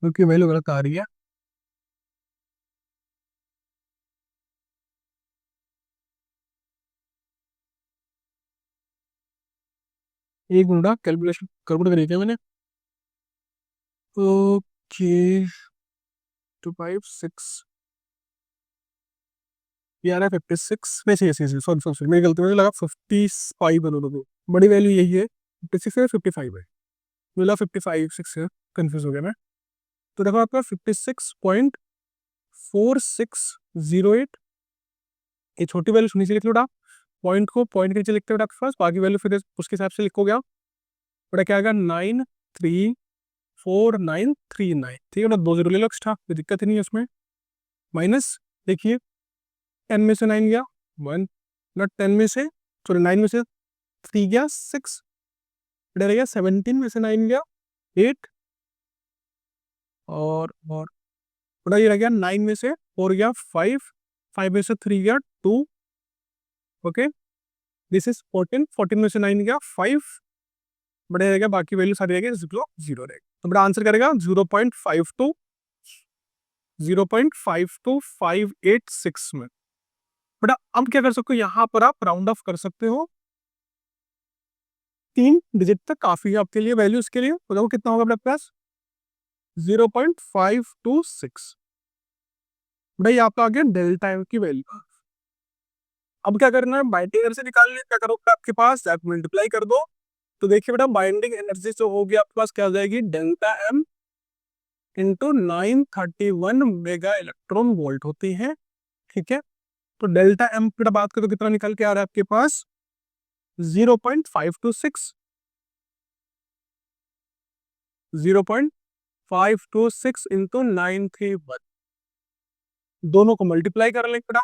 क्योंकि वैल्यू गलत आ रही है। एक मिनट कैलकुलेशन गड़बड़ करी थी मैंने। ओके 256 ये आ रहा है 56 में, सही सही सॉरी सॉरी मेरी गलती, मुझे लगा 55 है दोनों को, बड़ी वैल्यू यही है 56 है 55 है, मुझे लगा 55 6 है, कंफ्यूज हो गया मैं। तो देखो आपका 4608। ये छोटी वैल्यू नीचे लिख लो बेटा, पॉइंट को पॉइंट के नीचे लिखते हो बेटा आपके पास, बाकी वैल्यू फिर उसके हिसाब से लिखोगे आप। बेटा क्या आएगा 934939, ठीक है ना, 2 जीरो ले लो एक्स्ट्रा, कोई दिक्कत ही नहीं है उसमें। माइनस, देखिए 10 में से 9 गया 1, नॉट 10 में से, सॉरी 9 में से 3 गया 6, बेटा रह गया 17 में से 9 गया 8, और बेटा ये रह गया 9 में से 4 गया 5, 5 में से 3 गया 2, ओके, दिस इज 14, 14 में से 9 गया 5, बड़े रहेगा, बाकी वैल्यू सारी रहेगी जीरो रहेगा। तो बड़ा आंसर करेगा 0.52586 में। बेटा अब क्या कर सकते हो, यहाँ पर आप राउंड ऑफ कर सकते हो, 3 डिजिट तक काफी है आपके लिए वैल्यू। इसके लिए तो देखो कितना होगा अपने पास 0.526। बेटा ये आपका आ गया डेल्टा एम की वैल्यू। अब क्या करना है, बाइंडिंग से निकालने, क्या करोगे आपके पास, मल्टीप्लाई कर दो। तो देखिए बेटा बाइंडिंग एनर्जी जो होगी आपके पास क्या आ जाएगी, delta M into 931 mega electron volt होती है, ठीक है। तो डेल्टा एम की बात करो कितना निकल के आ रहा है आपके पास 0.526, 0.526 इंटू 931, दोनों को मल्टीप्लाई कर लेंगे बेटा।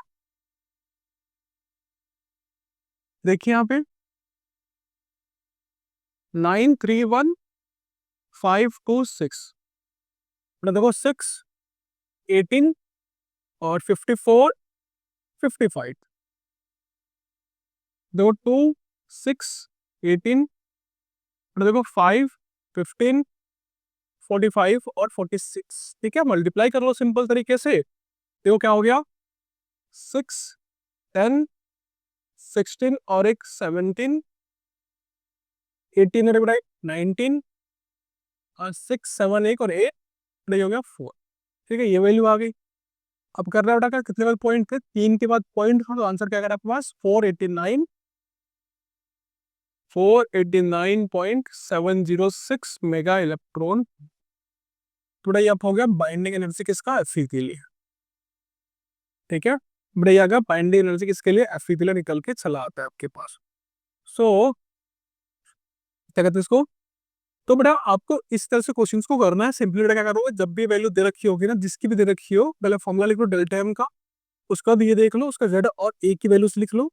देखिए यहाँ पे 931526, देखो 6, 18 और 54, 55, देखो 2, 6, 18, देखो 5, 15, 45 और 46, ठीक है। मल्टीप्लाई कर लो सिंपल तरीके से, देखो क्या हो गया 6, 10, 16 और एक 17, 18 और 19 और 6, 7, 1 और 8, हो गया 4, ठीक है। ये वैल्यू आ गई। अब कर रहा है बेटा कितने बाद पॉइंट थे, 3 के बाद पॉइंट था, तो आंसर क्या करें आपके पास 489.706 मेगा इलेक्ट्रॉन। थोड़ा ये हो गया बाइंडिंग एनर्जी किसका, Fe के लिए, ठीक है। बड़ा ये आ गया बाइंडिंग एनर्जी किसके लिए, Fe के लिए निकल के चला आता है आपके पास। सो क्या कहते हैं इसको, तो बेटा आपको इस तरह से क्वेश्चंस को करना है। सिंपली बेटा क्या करोगे, जब भी वैल्यू दे रखी होगी ना, जिसकी भी दे रखी हो, पहले फॉर्मूला लिख लो डेल्टा एम का, उसका भी ये देख लो, उसका जेड और ए की वैल्यूज लिख लो,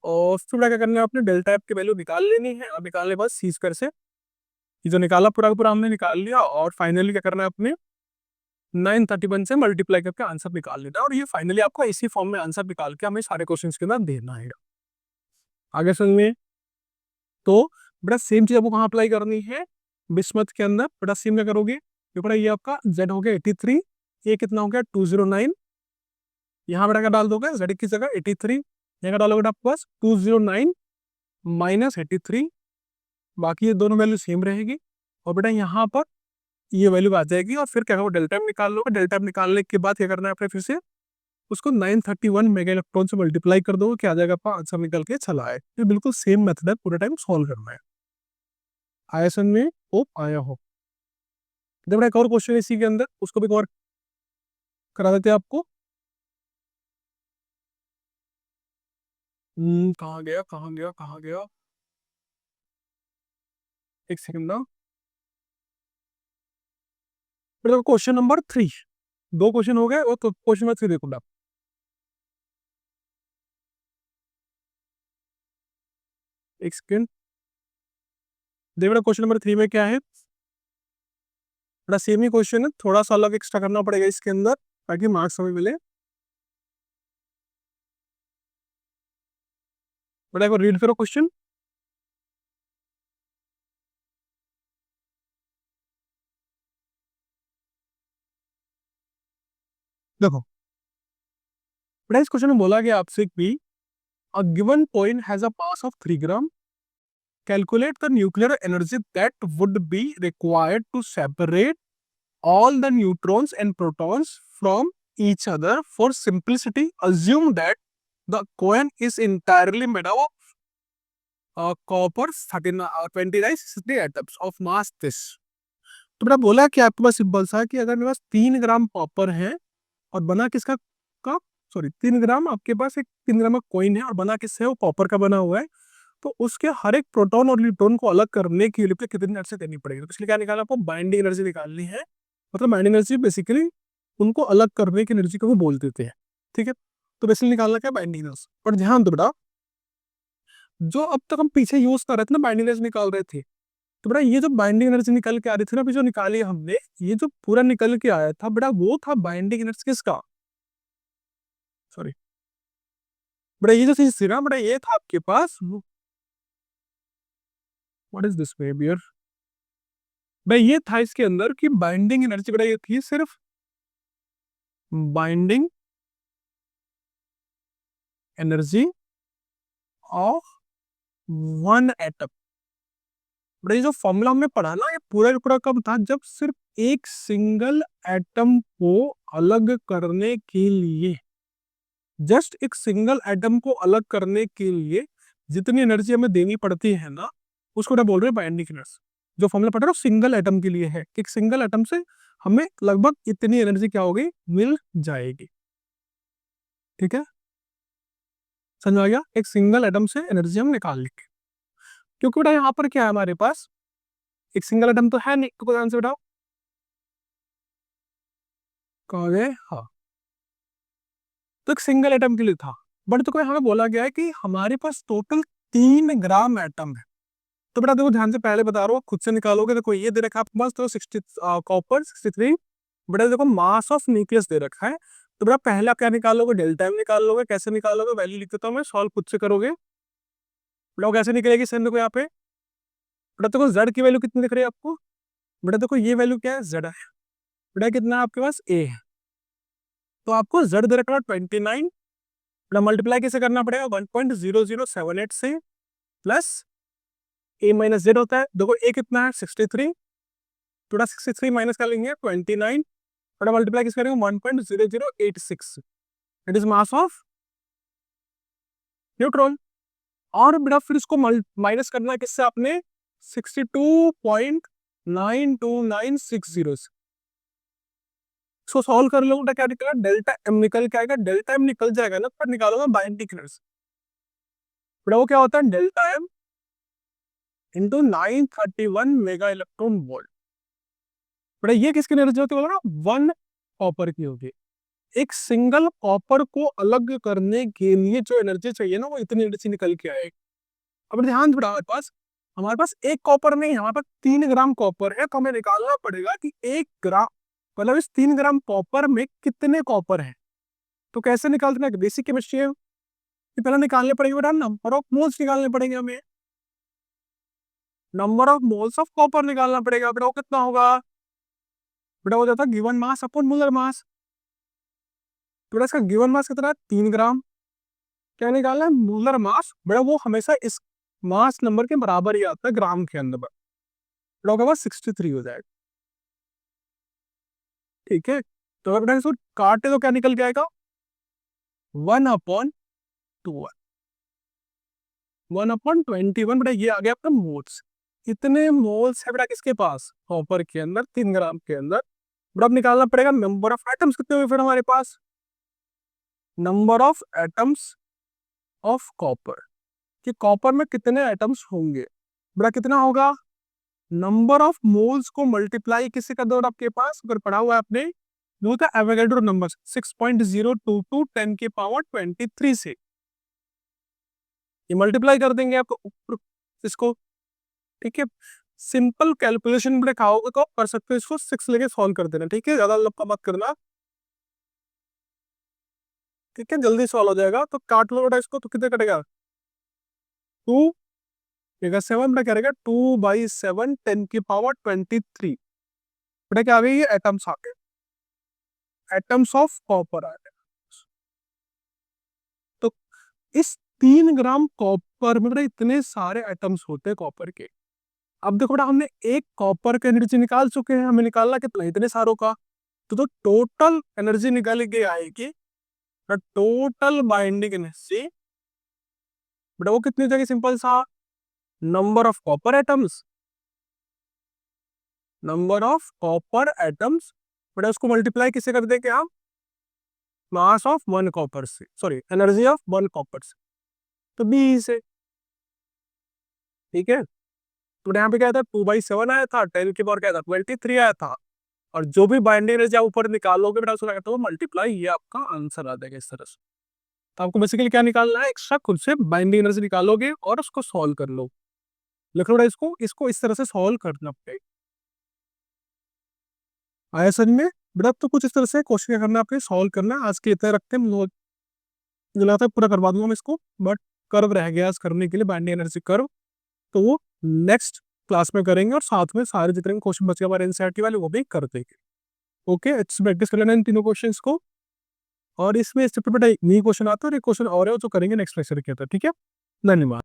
और फिर बेटा क्या करना है, आपने डेल्टा एफ की वैल्यू निकाल लेनी है, और निकालने के बाद सी स्क्वायर से ये जो निकाला पूरा का पूरा हमने निकाल लिया, और फाइनली क्या करना है अपने 931 से मल्टीप्लाई करके आंसर निकाल लेना है, और ये फाइनली आपको इसी फॉर्म में आंसर निकाल के हमें सारे क्वेश्चन के अंदर देना है। आगे समझ में, तो बेटा सेम चीज आपको कहाँ अप्लाई करनी है, बिस्मथ के अंदर। बेटा सेम क्या करोगे, ये बेटा ये आपका जेड हो गया 83, ये कितना हो गया 209, यहाँ बेटा क्या डाल दोगे, जेड की जगह 83, यहाँ डालोगे आपके पास 209 माइनस 83, बाकी ये दोनों वैल्यू सेम रहेगी, और बेटा यहाँ पर ये वैल्यू आ जाएगी, और फिर क्या होगा डेल्टा एम निकाल लोगे। डेल्टा एम निकालने के बाद क्या करना है आपने, फिर से उसको 931 मेगा इलेक्ट्रॉन से मल्टीप्लाई कर दो, क्या आ जाएगा आपका आंसर निकल के चला है। ये बिल्कुल सेम मेथड है, पूरा टाइम सॉल्व करना है। आया समझ में, होप आया हो। जब एक और क्वेश्चन इसी के अंदर, उसको भी कवर करा देते हैं आपको। कहाँ गया कहाँ गया कहाँ गया, एक सेकंड ना। क्वेश्चन नंबर 3, 2 क्वेश्चन हो गए, और क्वेश्चन नंबर 3 देखो आप, एक सेकंड। देखो क्वेश्चन नंबर 3 में क्या है, बड़ा सेम ही क्वेश्चन है, थोड़ा सा अलग एक्स्ट्रा करना पड़ेगा इसके अंदर ताकि मार्क्स हमें मिले। बड़ा एक बार रीड करो क्वेश्चन। देखो बड़ा इस क्वेश्चन में बोला गया आपसे कि a given point has a mass of 3 gram, calculate the nuclear energy that would be required to separate all the neutrons and protons from each other. For simplicity, assume that the coin is entirely made up of copper 29 60 atoms of mass this। तो बेटा बोला कि आपके पास simple सा है कि अगर मेरे पास 3 ग्राम कॉपर है और बना किसका का सॉरी 3 ग्राम आपके पास एक 3 ग्राम का कॉइन है और बना किससे है, वो कॉपर का बना हुआ है। तो उसके हर एक प्रोटॉन और न्यूट्रॉन को अलग करने के लिए कितनी एनर्जी देनी पड़ेगी, तो इसलिए क्या निकालना आपको, बाइंडिंग एनर्जी निकालनी है। मतलब बाइंडिंग एनर्जी बेसिकली उनको अलग करने की एनर्जी को वो बोल देते हैं। ठीक है, तो बेसिकली निकालना क्या, बाइंडिंग एनर्जी। पर ध्यान दो बेटा, जो अब तक हम पीछे यूज कर रहे थे ना, बाइंडिंग एनर्जी निकाल रहे थे, तो बेटा ये जो बाइंडिंग एनर्जी निकल के आ रही थी ना, अभी जो निकाली हमने, ये जो पूरा निकल के आया था बेटा, वो था बाइंडिंग एनर्जी किसका, सॉरी बेटा ये जो चीज थी ना बेटा, ये था आपके पास, व्हाट इज दिस बिहेवियर, भाई ये था इसके अंदर कि बाइंडिंग एनर्जी बेटा ये थी सिर्फ binding energy of one atom. बेटा ये जो फॉर्मूला हमने पढ़ा ना, ये पूरा का पूरा कब था, जब सिर्फ एक सिंगल एटम को अलग करने के लिए, जस्ट एक सिंगल एटम को अलग करने के लिए जितनी एनर्जी हमें देनी पड़ती है ना, उसको बोल रहे हैं बाइंडिंग एनर्जी। जो फॉर्मूला पढ़ रहे हो सिंगल एटम के लिए है, एक सिंगल एटम से हमें लगभग इतनी एनर्जी क्या होगी, मिल जाएगी। ठीक है, समझ आ गया, एक सिंगल एटम से एनर्जी हम निकाल लेंगे। क्योंकि बेटा यहाँ पर क्या है हमारे पास, एक सिंगल एटम तो है नहीं, तो कोई आंसर बताओ, कहोगे हाँ, तो एक सिंगल एटम के लिए था। बट तो कोई हमें बोला गया है कि हमारे पास टोटल 3 ग्राम एटम है। तो बेटा देखो ध्यान से, पहले बता रहा हूँ, खुद से निकालोगे। देखो ये दे रखा है आपके पास, तो 60 कॉपर 63। बेटा देखो मास ऑफ न्यूक्लियस दे रखा है, तो बेटा पहले आप क्या निकालोगे, डेल्टा एम निकाल लोगे। कैसे निकालोगे, वैल्यू लिख देता हूँ मैं, सॉल्व खुद से करोगे। बेटा वो कैसे निकलेगी, सेंड देखो यहाँ पे, बेटा देखो जेड की वैल्यू कितनी दिख रही है आपको, बेटा देखो ये वैल्यू क्या है, जेड है। बेटा कितना है आपके पास, ए है, तो आपको जेड दे रखा है 29। बेटा मल्टीप्लाई कैसे करना पड़ेगा, 1.0078 से प्लस ए माइनस जेड होता है। देखो ए कितना है 63, थोड़ा 63 माइनस कर लेंगे 29, थोड़ा मल्टीप्लाई किस करेंगे 1.0086, it is mass of neutron. और बेटा फिर इसको माइनस करना है किससे, आपने 62.92960 से। इसको सॉल्व कर लो, क्या निकला, डेल्टा एम निकल के आएगा। डेल्टा एम निकल जाएगा ना, पर निकालूंगा बाइंडिंग एनर्जी। बेटा वो क्या होता है, delta M into 931 mega electron volt. बेटा ये किसकी एनर्जी होती है, बोला ना, वन कॉपर की होगी। एक सिंगल कॉपर को अलग करने के लिए जो एनर्जी चाहिए ना, वो इतनी एनर्जी निकल के आएगी। अब ध्यान थोड़ा, हमारे पास एक कॉपर नहीं है, हमारे पास 3 ग्राम कॉपर है। तो हमें निकालना पड़ेगा कि 1 ग्राम, मतलब इस 3 ग्राम कॉपर में कितने कॉपर है। तो कैसे निकालते हैं, बेसिक केमिस्ट्री है कि पहले निकालने पड़ेंगे बेटा, नंबर ऑफ मोल्स निकालने पड़ेंगे हमें। Number of moles of copper निकालना पड़ेगा। बेटा वो कितना होगा, बेटा हो जाता है given mass upon molar mass. तो बेटा इसका गिवन मास कितना है, 3 ग्राम। क्या निकालना है, मोलर मास। बेटा वो हमेशा इस मास नंबर के बराबर ही आता है ग्राम के अंदर। बेटा होगा बस 63 हो जाएगा। ठीक है, तो अगर बेटा इसको काटे तो क्या निकल के आएगा, 1/21, 1/21। बेटा ये आ गया आपका मोल्स। कितने मोल्स है बेटा किसके पास, कॉपर के अंदर, 3 ग्राम के अंदर। बेटा अब निकालना पड़ेगा नंबर ऑफ एटम्स कितने हुए फिर हमारे पास, number of atoms of copper, कि कॉपर में कितने एटम्स होंगे। बेटा कितना होगा, नंबर ऑफ मोल्स को मल्टीप्लाई किससे कर दो आपके पास, अगर पढ़ा हुआ है आपने, जो होता है एवोगैड्रो नंबर 6.022 10⁻23 से, ये मल्टीप्लाई कर देंगे आपको ऊपर इसको। ठीक है, सिंपल कैलकुलेशन में खाओगे तो कर सकते हो, इसको 6 लेके सॉल्व कर देना। ठीक है, ज्यादा लंबा मत करना। ठीक है, जल्दी सॉल्व हो जाएगा। तो काट लो बेटा इसको, तो कितने कटेगा, 2 बेटा 7, बेटा क्या रहेगा 2/7 10⁻23। बेटा क्या आ गई, ये एटम्स आ गए, एटम्स ऑफ कॉपर आ गए। तो इस 3 ग्राम कॉपर में बेटा इतने सारे एटम्स होते हैं कॉपर के। अब देखो बेटा, हमने एक कॉपर का एनर्जी निकाल चुके हैं, हमें निकालना कितना, इतने सारों का। तो टोटल एनर्जी निकाल के आएगी, टोटल बाइंडिंग एनर्जी बेटा वो कितनी हो जाएगी, सिंपल सा, number of copper atoms, number of copper atoms, बेटा उसको मल्टीप्लाई किससे कर देंगे आप, मास ऑफ 1 कॉपर से, सॉरी एनर्जी ऑफ 1 कॉपर से, तो 20 है। ठीक है, तो यहाँ पे क्या था 2/7 आया था, 10 की पावर क्या था 23 आया था, और जो भी बाइंडिंग एनर्जी आप ऊपर निकालोगे बेटा उसको क्या कहते हो मल्टीप्लाई, ये आपका आंसर आ जाएगा इस तरह से। तो आपको बेसिकली क्या निकालना है, एक्स्ट्रा खुद से बाइंडिंग एनर्जी निकालोगे और उसको सॉल्व कर लो। लिख लो बेटा इसको, इसको इस तरह से सॉल्व करना पड़ेगा। आया समझ में बेटा? तो कुछ इस तरह से क्वेश्चन क्या करना है आपके, सॉल्व करना है। आज के इतना रखते हैं, मुझे लगता है पूरा करवा दूंगा मैं इसको, बट कर्व रह गया आज करने के लिए, बाइंडिंग एनर्जी कर्व, तो वो नेक्स्ट क्लास में करेंगे, और साथ में सारे जितने क्वेश्चन बचे हमारे एनसीईआरटी वाले वो भी कर देंगे। ओके, अच्छी प्रैक्टिस कर लेना इन तीनों क्वेश्चन को, और इसमें इस चैप्टर में नहीं क्वेश्चन आता है और एक क्वेश्चन और है जो करेंगे नेक्स्ट लेक्चर के अंदर। ठीक है, धन्यवाद।